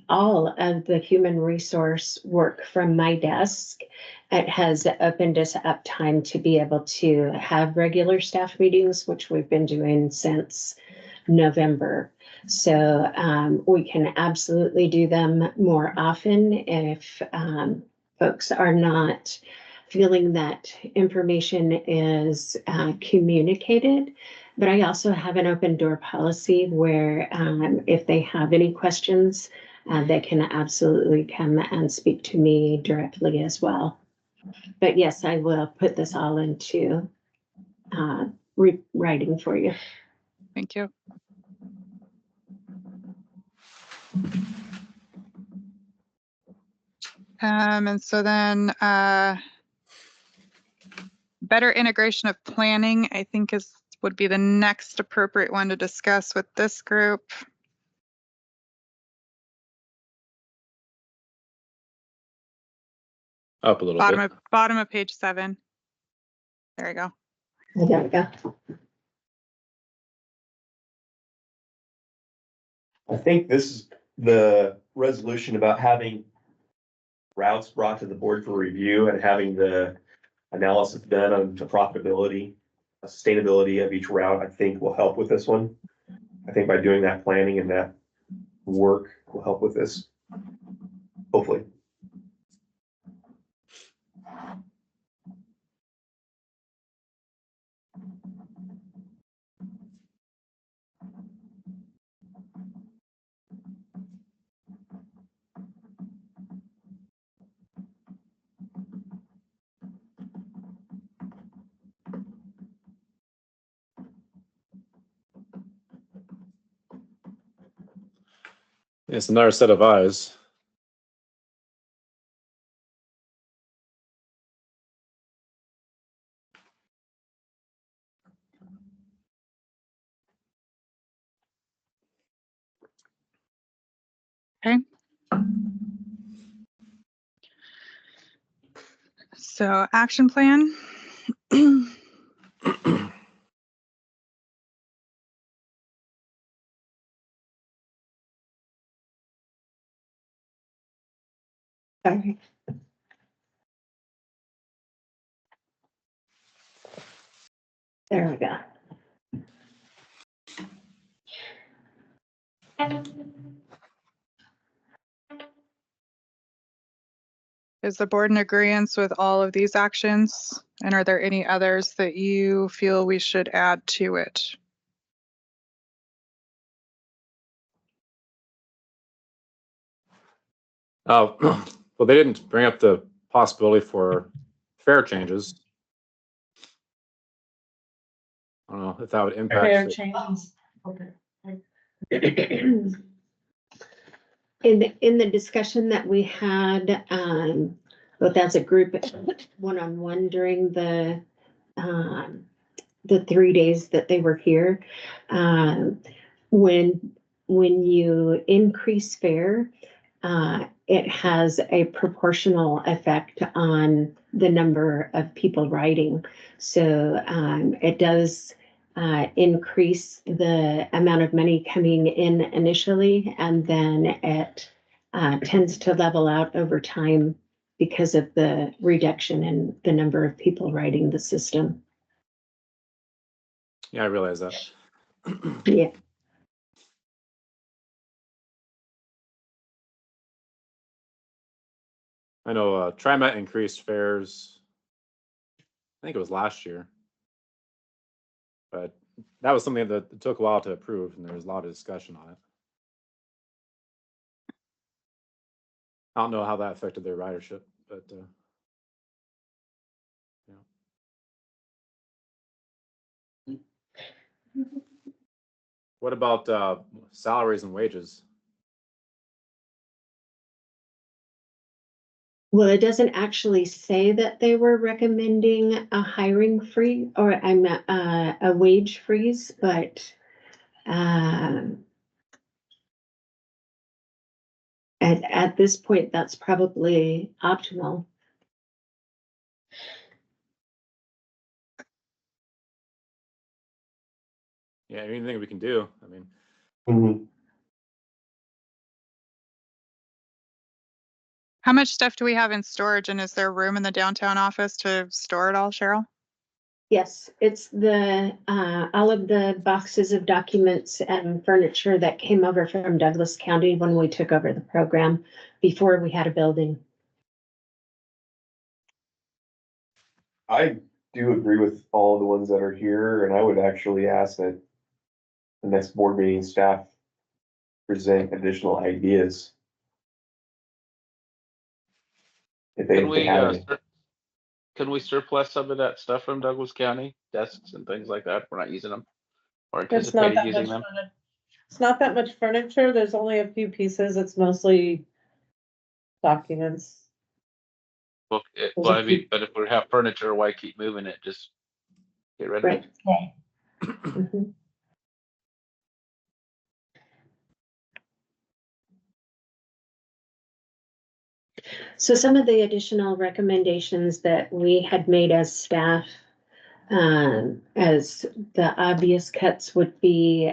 all of the human resource work from my desk. It has opened us up time to be able to have regular staff meetings, which we've been doing since November. So we can absolutely do them more often if folks are not feeling that information is communicated. But I also have an open door policy where if they have any questions, they can absolutely come and speak to me directly as well. But yes, I will put this all into writing for you. Thank you. And so then better integration of planning, I think would be the next appropriate one to discuss with this group. Up a little bit. Bottom of page 7. There you go. There we go. I think this is the resolution about having routes brought to the board for review and having the analysis done on the profitability, sustainability of each route, I think will help with this one. I think by doing that planning and that work will help with this, hopefully. It's another set of eyes. So action plan. Sorry. There we go. Is the board in agreement with all of these actions? And are there any others that you feel we should add to it? Well, they didn't bring up the possibility for fare changes. I don't know if that would impact. Fair the- changes. In the discussion that we had, both as a group, one-on-one during the 3 days that they were here, when you increase fare, it has a proportional effect on the number of people riding. So it does increase the amount of money coming in initially, and then it tends to level out over time because of the reduction in the number of people riding the system. Yeah, I realize that. Yeah. I know TriMet increased fares. I think it was last year. But that was something that it took a while to approve, and there was a lot of discussion on it. I don't know how that affected their ridership, but yeah. What about salaries and wages? Well, it doesn't actually say that they were recommending a hiring free or a wage freeze, but at this point, that's probably optional. Yeah, anything we can do. I mean, Mhm. How much stuff do we have in storage, and is there room in the downtown office to store it all, Cheryl? Yes, it's the all of the boxes of documents and furniture that came over from Douglas County when we took over the program before we had a building. I do agree with all the ones that are here, and I would actually ask that the next board meeting staff present additional ideas. If they Can we, have any. can we surplus some of that stuff from Douglas County, desks and things like that? We're not using them or It's not anticipated that using much them. furniture. It's not that much furniture. There's only a few pieces. It's mostly documents. Well, I mean, but if we have furniture, why keep moving it? Just get rid of it. Right. Mhm. So some of the additional recommendations that we had made as staff, as the obvious cuts would be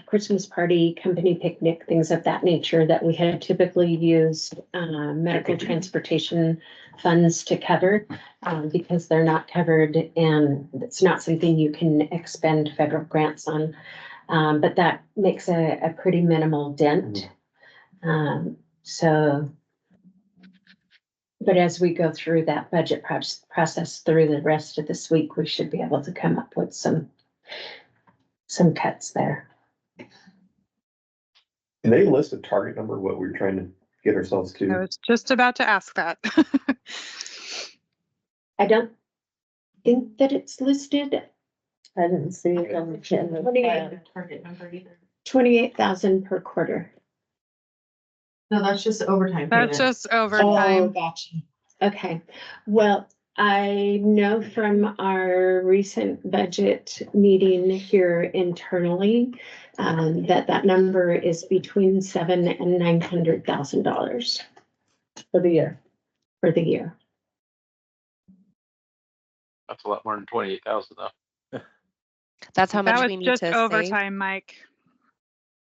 Christmas party, company picnic, things of that nature that we had typically used medical transportation funds to cover because they're not covered and it's not something you can expend federal grants on. But that makes a pretty minimal dent. But as we go through that budget process through the rest of this week, we should be able to come up with some cuts there. Do they list a target number, what we're trying to get ourselves I to? was just about to ask that. I don't think that it's listed. I didn't see it on the agenda. Target number either. 28,000 per quarter. No, that's just overtime That's payment. just overtime. Gotcha. Okay, well, I know from our recent budget meeting here internally, that number is between $700,000 and $900,000 For the year. for the year. That's a lot more than 28,000 though. That's how That much was we need just to save. overtime, Mike.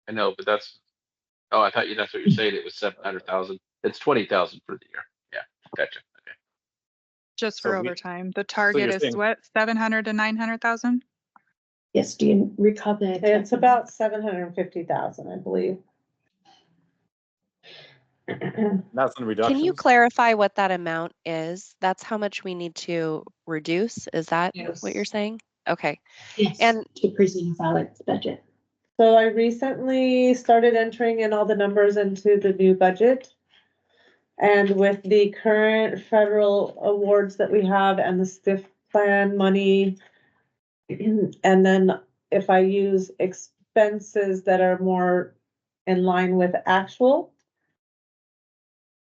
I know, but that's, oh, I thought that's what you're saying. It was 700,000. It's 20,000 for the year. Yeah, gotcha. Okay. Just So for we- overtime. The target you're is saying- what, 700 to 900,000? Yes, do you recall the? It's about 750,000, I believe. That's in reductions. Can you clarify what that amount is? That's how much we need to reduce? Is that what you're Yes. saying? Okay. Yes, And- to present a balanced budget. So I recently started entering in all the numbers into the new budget. And with the current federal awards that we have and the STIF plan money. And then if I use expenses that are more in line with actual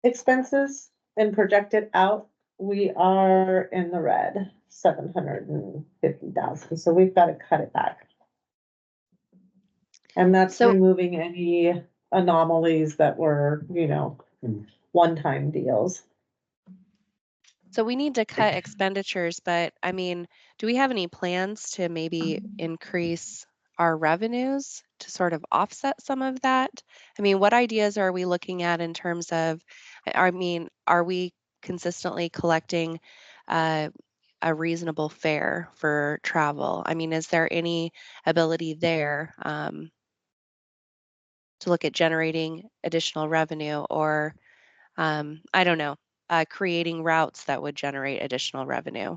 expenses and projected out, we are in the red, 750,000. So we've got to cut it back. And that's So- removing any anomalies that were, one-time deals. So we need to cut expenditures, but I mean, do we have any plans to maybe increase our revenues to sort of offset some of that? I mean, what ideas are we looking at in terms of, I mean, are we consistently collecting a reasonable fare for travel? I mean, is there any ability there to look at generating additional revenue or, I don't know, creating routes that would generate additional revenue?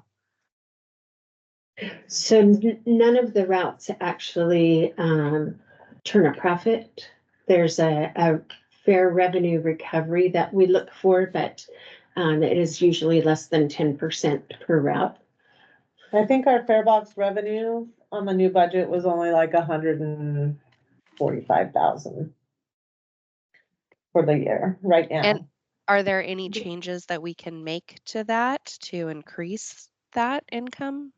So none of the routes actually turn a profit. There's a fair revenue recovery that we look for, but it is usually less than 10% per route. I think our fare box revenue on the new budget was only like 145,000 for the year right now. And are there any changes that we can make to that to increase that income?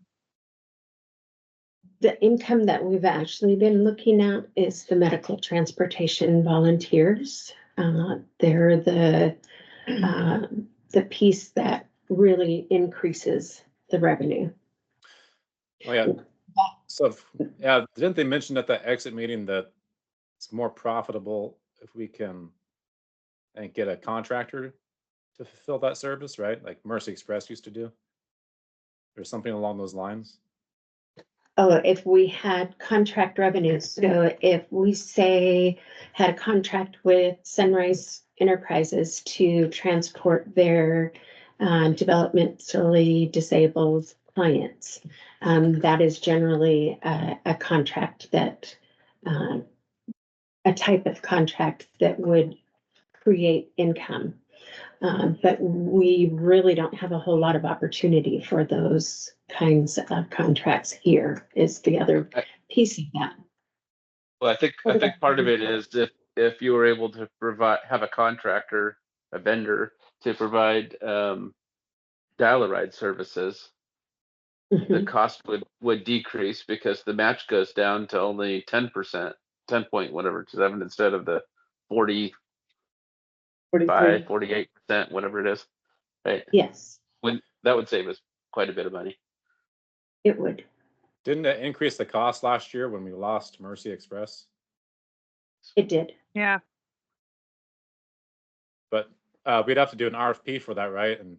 The income that we've actually been looking at is the medical transportation volunteers. They're the piece that really increases the revenue. Oh, yeah. So, yeah, didn't they mention at that exit meeting that it's more profitable if we can and get a contractor to fulfill that service, right? Like Mercy Express used to do? Or something along those lines? Oh, if we had contract revenues, so if we say had a contract with Sunrise Enterprises to transport their developmentally disabled clients, that is generally a contract that a type of contract that would create income. But we really don't have a whole lot of opportunity for those kinds of contracts here is the other piece of that. Well, I think part of it is if you were able to have a contractor, a vendor to provide dial-a-ride services, the Mhm. cost would decrease because the match goes down to only 10%, 10 point whatever, 7 instead of the 45, 48%, whatever it is. Right? Yes, That would save us quite a bit of money. it would. Didn't it increase the cost last year when we lost Mercy Express? It did. Yeah. But we'd have to do an RFP for that, right? And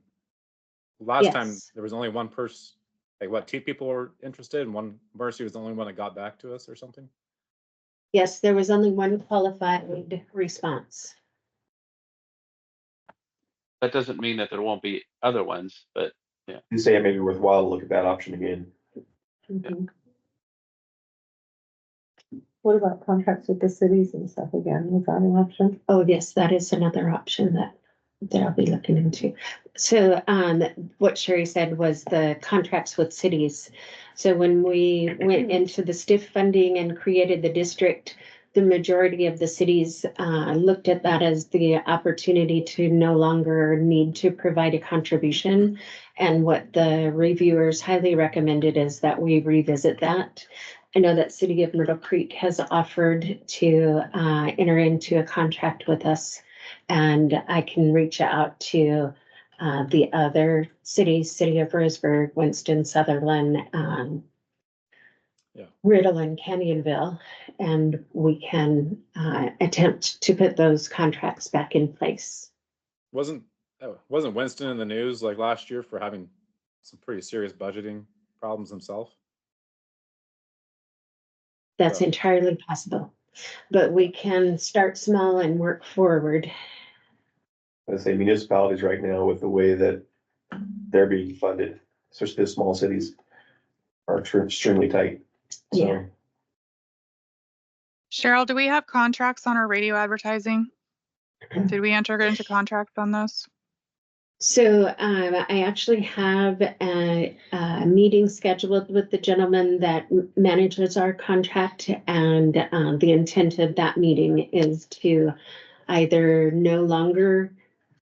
last time Yes. there was only one person, like what, 2 people were interested and one Mercy was the only one that got back to us or something? Yes, there was only one qualified response. That doesn't mean that there won't be other ones, but You say it may be worthwhile to look at that option again. Mhm. What about contracts with the cities and stuff again? Was that an option? Oh, yes, that is another option that I'll be looking into. So, what Sherry said was the contracts with cities. So when we went into the STIF funding and created the district, the majority of the cities, looked at that as the opportunity to no longer need to provide a contribution And what the reviewers highly recommended is that we revisit that. I know that City of Myrtle Creek has offered to enter into a contract with us. And I can reach out to the other cities, City of Roseburg, Winston, Sutherland, Yeah. Riddle and Canyonville, and we can attempt to put those contracts back in place. Wasn't Winston in the news like last year for having some pretty serious budgeting problems himself? That's Well- entirely possible, but we can start small and work forward. I say municipalities right now with the way that they're being funded, especially the small cities, are extremely tight. So, Yeah. Cheryl, do we have contracts on our radio advertising? Did we enter into contracts on those? So I actually have a meeting scheduled with the gentleman that manages our contract, and the intent of that meeting is to either no longer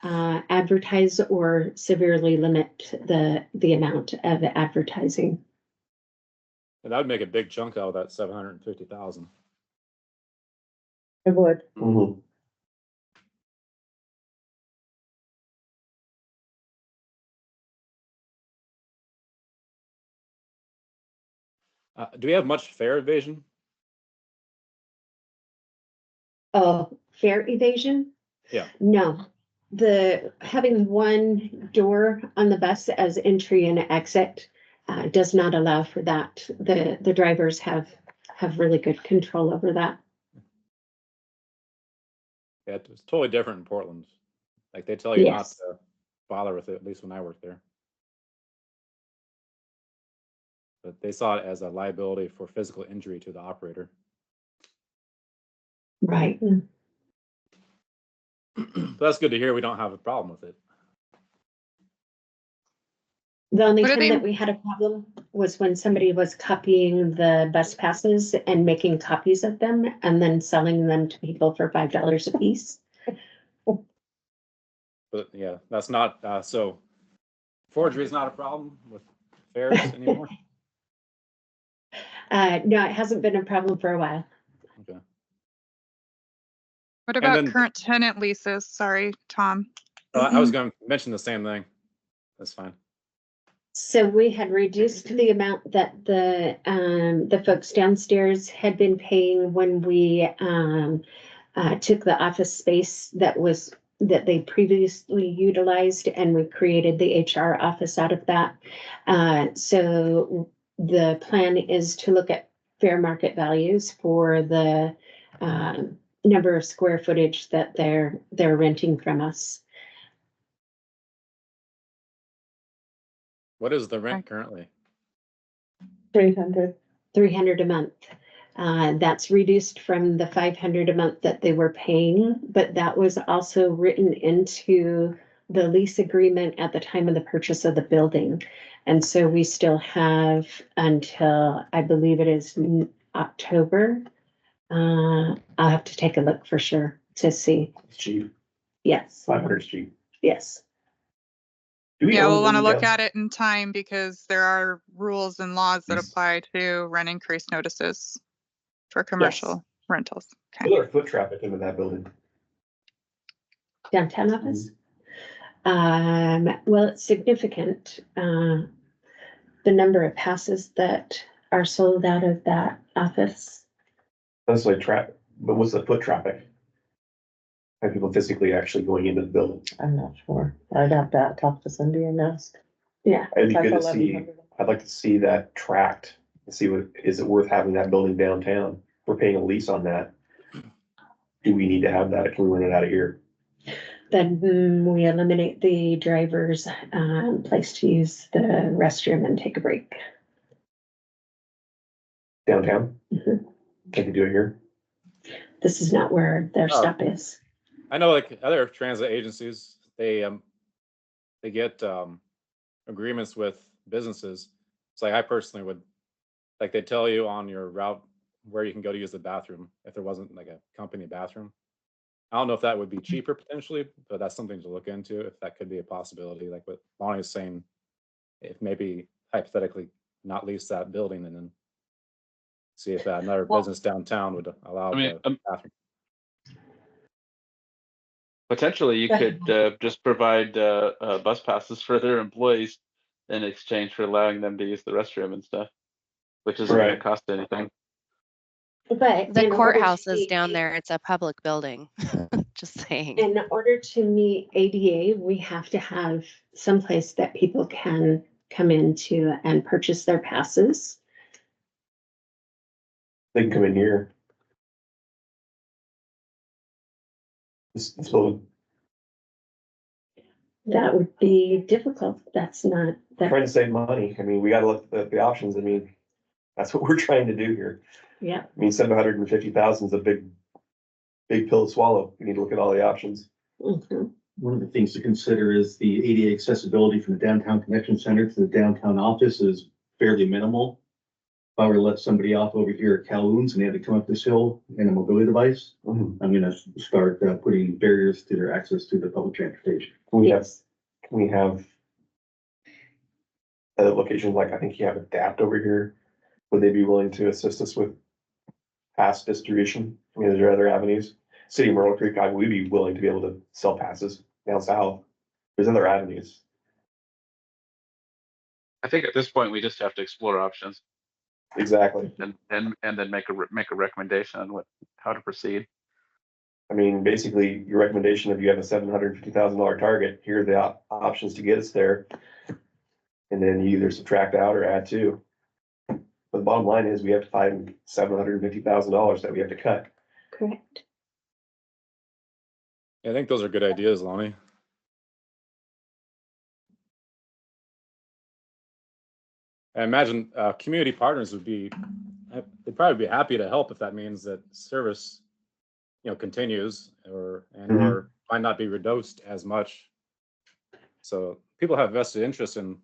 advertise or severely limit the amount of advertising. And that would make a big chunk out of that 750,000. It would. mhm. Do we have much fare evasion? Oh, fare evasion? Yeah. No, having one door on the bus as entry and exit does not allow for that. The drivers have really good control over that. Yeah, it's totally different in Portland. Like they tell you not Yes. to bother with it, at least when I worked there. But they saw it as a liability for physical injury to the operator. Right. But that's good to hear. We don't have a problem with it. The only What are time they- that we had a problem was when somebody was copying the bus passes and making copies of them and then selling them to people for $5 a piece. But yeah, that's not, so forgery is not a problem with fares anymore? No, it hasn't been a problem for a while. Okay. What And about then- current tenant leases? Sorry, Tom. I was going to mention the same thing. That's fine. So we had reduced the amount that the folks downstairs had been paying when we took the office space that they previously utilized, and we created the HR office out of that. So the plan is to look at fair market values for the number of square footage that they're renting from us. What is the rent currently? 300. 300 a month. That's reduced from the 500 a month that they were paying, but that was also written into the lease agreement at the time of the purchase of the building. And so we still have until, I believe it is October. I'll have to take a look for sure to see. It's cheap, Yes, 500 is cheap. yes. Do we Yeah, own we'll want to building look down- at it in time because there are rules and laws that Yes. apply to rent increase notices for commercial rentals. Okay. What's our foot traffic into that building? Downtown office? Well, it's significant. The number of passes that are sold out of that office. That's like but what's the foot traffic? Are people physically actually going into the building? I'm not sure. I'd have to talk to Cindy and ask. Yeah, It'd be Type good to see, 1100. I'd like to see that tracked, and see is it worth having that building downtown? We're paying a lease on that. Do we need to have that? Can we rent it out of here? then we eliminate the driver's place to use the restroom and take a break. Downtown? Mhm. Can we do it here? This is not where their Oh. stop is. I know like other transit agencies, they get agreements with businesses. It's like I personally would, like they tell you on your route where you can go to use the bathroom if there wasn't like a company bathroom. I don't know if that would be cheaper potentially, but that's something to look into if that could be a possibility, like what Bonnie was saying. if maybe hypothetically not lease that building and then see if another Well, business downtown would allow I mean, the bathroom. potentially you could just provide bus passes for their employees in exchange for allowing them to use the restroom and stuff, which isn't going to Right. cost anything. But The in order courthouse to is meet down there. It's a public building. Just saying. In order to meet ADA, we have to have someplace that people can come into and purchase their passes. They can come in here. This building. That would be difficult. That's not, Trying that, to save money. I mean, we gotta look at the options. I mean, that's what we're trying to do here. yeah. I mean, 750,000 is a big pill to swallow. We need to look at all the options. Mhm. One of the things to consider is the ADA accessibility from the downtown connection center to the downtown office is fairly minimal. If I were to let somebody off over here at Calhoun's and they had to come up this hill in a mobility device, I'm gonna start putting barriers to their access to the public transportation. Can we have, Yes. can we have other locations, like I think you have Adapt over here? Would they be willing to assist us with pass distribution? I mean, is there other avenues? City of Myrtle Creek, we'd be willing to be able to sell passes down south. There's other avenues. I think at this point we just have to explore options Exactly. and then make a recommendation on how to proceed. I mean, basically, your recommendation, if you have a $750,000 target, here are the options to get us there. And then you either subtract out or add to. But the bottom line is we have to find $750,000 that we have to cut. Correct. I think those are good ideas, Lonnie. I imagine community partners would be, they'd probably be happy to help if that means that service, continues or might not be reduced as much. So people have vested interest in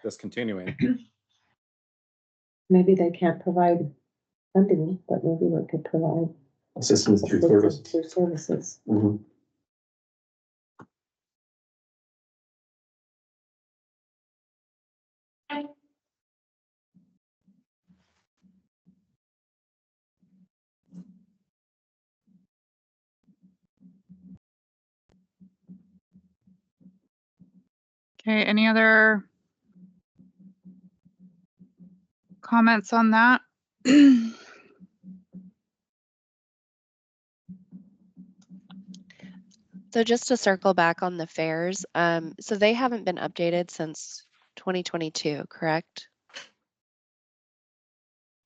this continuing. Maybe they can't provide funding, but maybe they could provide Assistance through service. through services. Mhm. Okay, any other comments on that? So just to circle back on the fairs, so they haven't been updated since 2022, correct?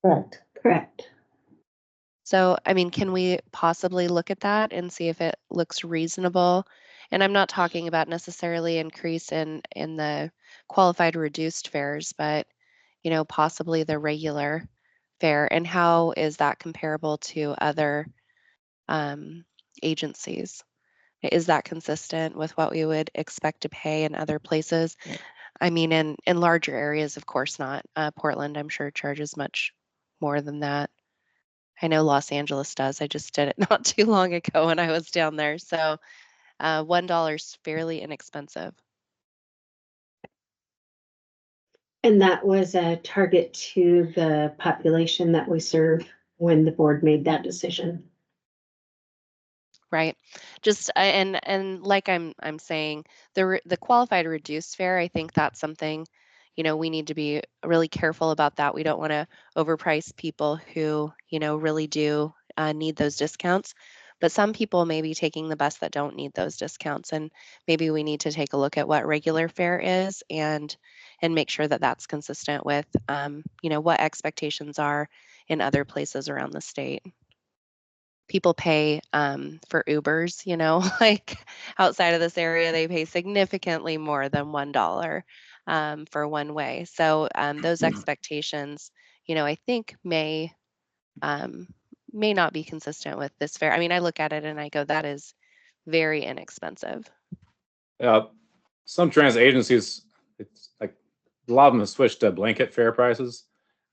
Correct. Correct. So, I mean, can we possibly look at that and see if it looks reasonable? And I'm not talking about necessarily increase in the qualified reduced fares, but, possibly the regular fare. And how is that comparable to other agencies? Is that consistent with what we would expect to pay in other places? I mean, in larger areas, of course not. Portland, I'm sure, charges much more than that. I know Los Angeles does. I just did it not too long ago when I was down there. So $1 is fairly inexpensive. And that was a target to the population that we serve when the board made that decision. Right. Just and like I'm saying, the qualified reduced fare, I think that's something, we need to be really careful about that. We don't want to overprice people who, really do need those discounts. But some people may be taking the bus that don't need those discounts, and maybe we need to take a look at what regular fare is and make sure that that's consistent with, what expectations are in other places around the state. People pay for Ubers, like outside of this area, they pay significantly more than $1 for one way. So those expectations, I think may not be consistent with this fare. I mean, I look at it and I go, that is very inexpensive. Some transit agencies, it's like a lot of them have switched to blanket fare prices,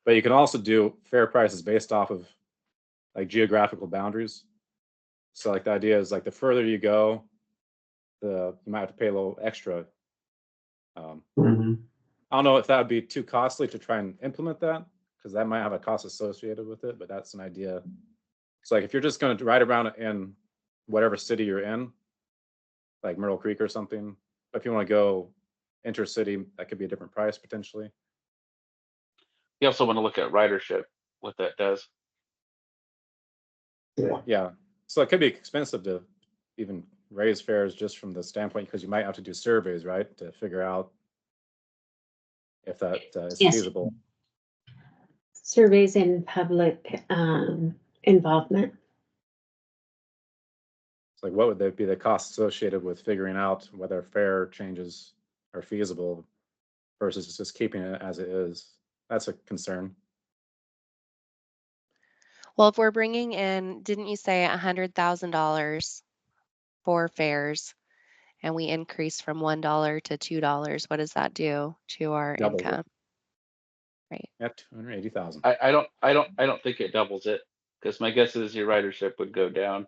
but you can also do fare prices based off of like geographical boundaries. So like the idea is like the further you go, you might have to pay a little extra. I don't know if that would be too costly to try and implement that, because that might have a cost associated with it, but that's an idea. So like if you're just gonna ride around in whatever city you're in, like Myrtle Creek or something, if you want to go intercity, that could be a different price potentially. You also want to look at ridership, what that does. Yeah, so it could be expensive to even raise fares just from the standpoint, because you might have to do surveys, right, to figure out if that is Yes. feasible. Surveys and public involvement. It's like, what would there be the cost associated with figuring out whether fare changes are feasible versus just keeping it as it is? That's a concern. Well, if we're bringing in, didn't you say $100,000 for fares and we increase from $1 to $2, what does that do to our Doubles it. income? Right. Yeah, 280,000. I don't think it doubles it, because my guess is your ridership would go down.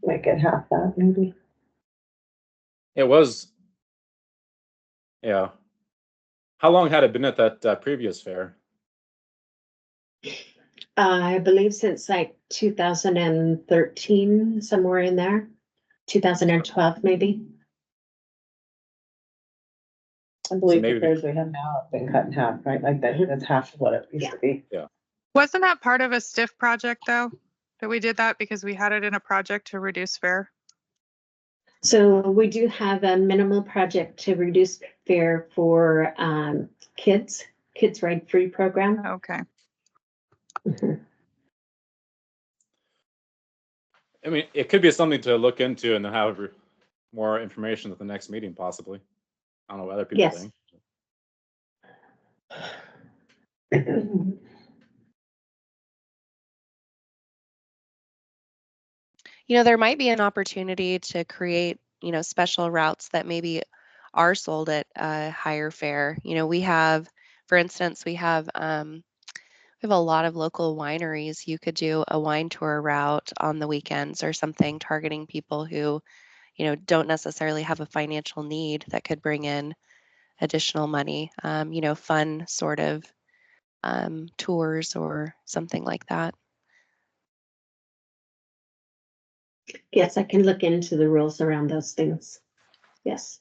Make it half that, maybe. It was, yeah. How long had it been at that previous fair? I believe since like 2013, somewhere in there, 2012 maybe. I believe the maybe- fares we have now have been cut in half, right? Like that's half of what it used to be. Wasn't that part of a STIF project though? That we did that because we had it in a project to reduce fare? So we do have a minimal project to reduce fare for kids ride free program. Okay. Mhm. I mean, it could be something to look into and then have more information at the next meeting, possibly. I don't know what other people Yes. think. There might be an opportunity to create, special routes that maybe are sold at a higher fare. We have, for instance, we have a lot of local wineries. You could do a wine tour route on the weekends or something, targeting people who, don't necessarily have a financial need that could bring in additional money. Fun sort of tours or something like that. Yes, I can look into the rules around those things. Yes.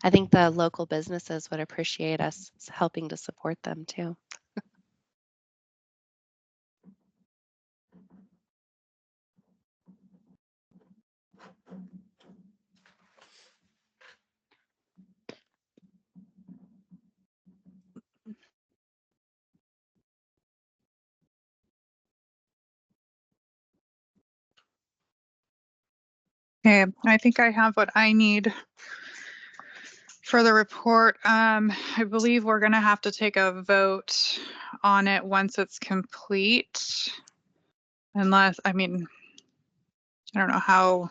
I think the local businesses would appreciate us helping to support them too. Okay, I think I have what I need for the report. I believe we're gonna have to take a vote on it once it's complete. Unless, I don't know how,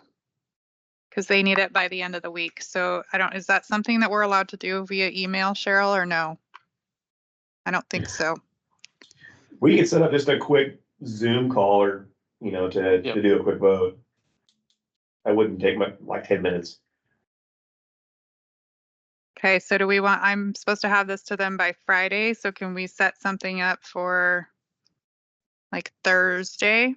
because they need it by the end of the week. So is that something that we're allowed to do via email, Cheryl, or no? I don't think so. We could set up just a quick Zoom call or, to Yep. do a quick vote. I wouldn't take like 10 minutes. Okay, so I'm supposed to have this to them by Friday, so can we set something up for like Thursday?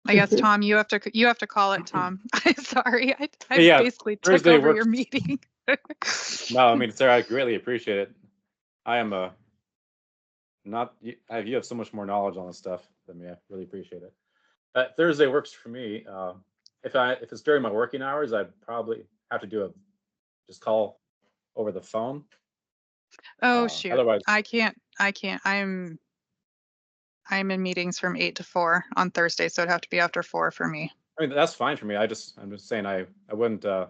I guess, Tom, you have to call it, Tom. I'm sorry, I Yeah, basically took Thursday over your works. meeting. No, I mean, Sarah, I greatly appreciate it. I am you have so much more knowledge on this stuff than me. I really appreciate it. Thursday works for me. If it's during my working hours, I'd probably have to just call over the phone. Oh, shoot. Otherwise, I can't. I'm in meetings from 8 to 4 on Thursday, so it'd have to be after 4 for me. I mean, that's fine for me. I'm just saying I wouldn't I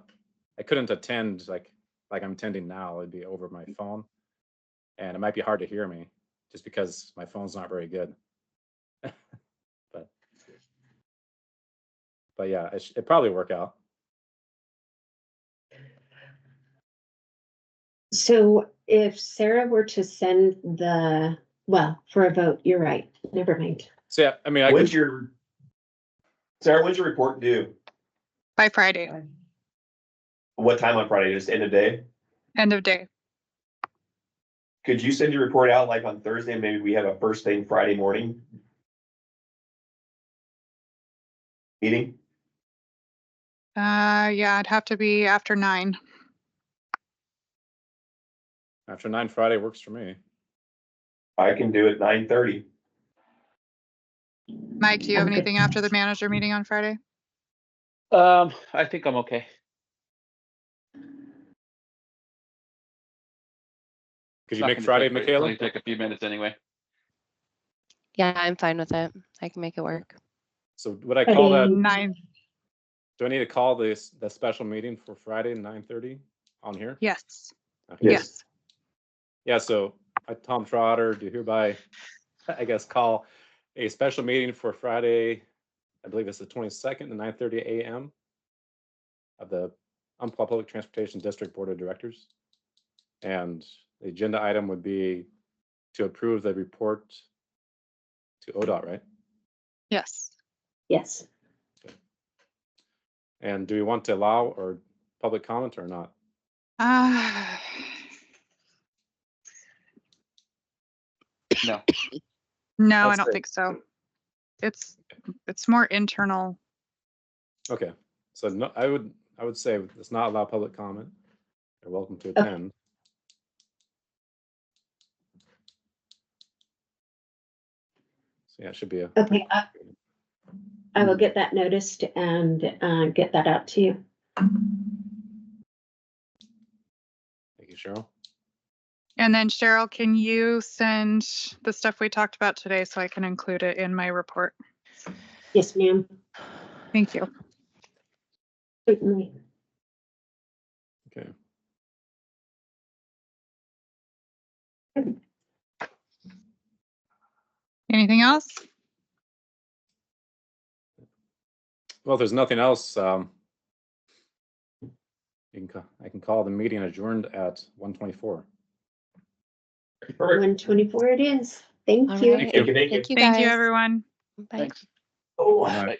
couldn't attend like I'm attending now. It'd be over my phone, and it might be hard to hear me just because my phone's not very good. but yeah, it probably work out. So if Sarah were to send for a vote, you're right. Never mind. So yeah, I mean, When's your Sarah, when's your report due? By Friday, What time on Friday? Just end of day? end of day. Could you send your report out like on Thursday and maybe we have a first thing Friday morning? Meeting? Yeah, it'd have to be after 9. After 9 Friday works for me. I can do it 9:30. Mike, do you have Okay. anything after the manager meeting on Friday? I think I'm okay. Could you Not make gonna Friday, take- it'll only Michaela? take a few minutes anyway. Yeah, I'm fine with it. I can make it work. So would I call that, 9, do I need to call this, the special meeting for Friday, 9:30 on here? yes, Okay. yes. Yeah, so I, Tom Trotter, do hereby, I guess, call a special meeting for Friday, I believe it's the 22nd at 9:30 a.m. of the Umpqua Public Transportation District Board of Directors. And the agenda item would be to approve the report to ODOT, right? Yes. Yes. And do we want to allow or public comment or not? No, No, I Let's don't say- think so. It's more internal. Okay, so no, I would say it's not allow public comment. You're welcome to Okay. attend. So yeah, it should be a. Okay, I will get that noticed and get that out to you. Thank you, Cheryl. And then Cheryl, can you send the stuff we talked about today so I can include it in my report? Yes, ma'am. Thank you. Certainly. Okay. Anything else? Well, if there's nothing else, I can call the meeting adjourned at 1:24. Perfect. 124 it is. Thank All you. right. you. Thank you. Thank you, Thank you, guys. everyone. Bye. thanks. Oh. All right.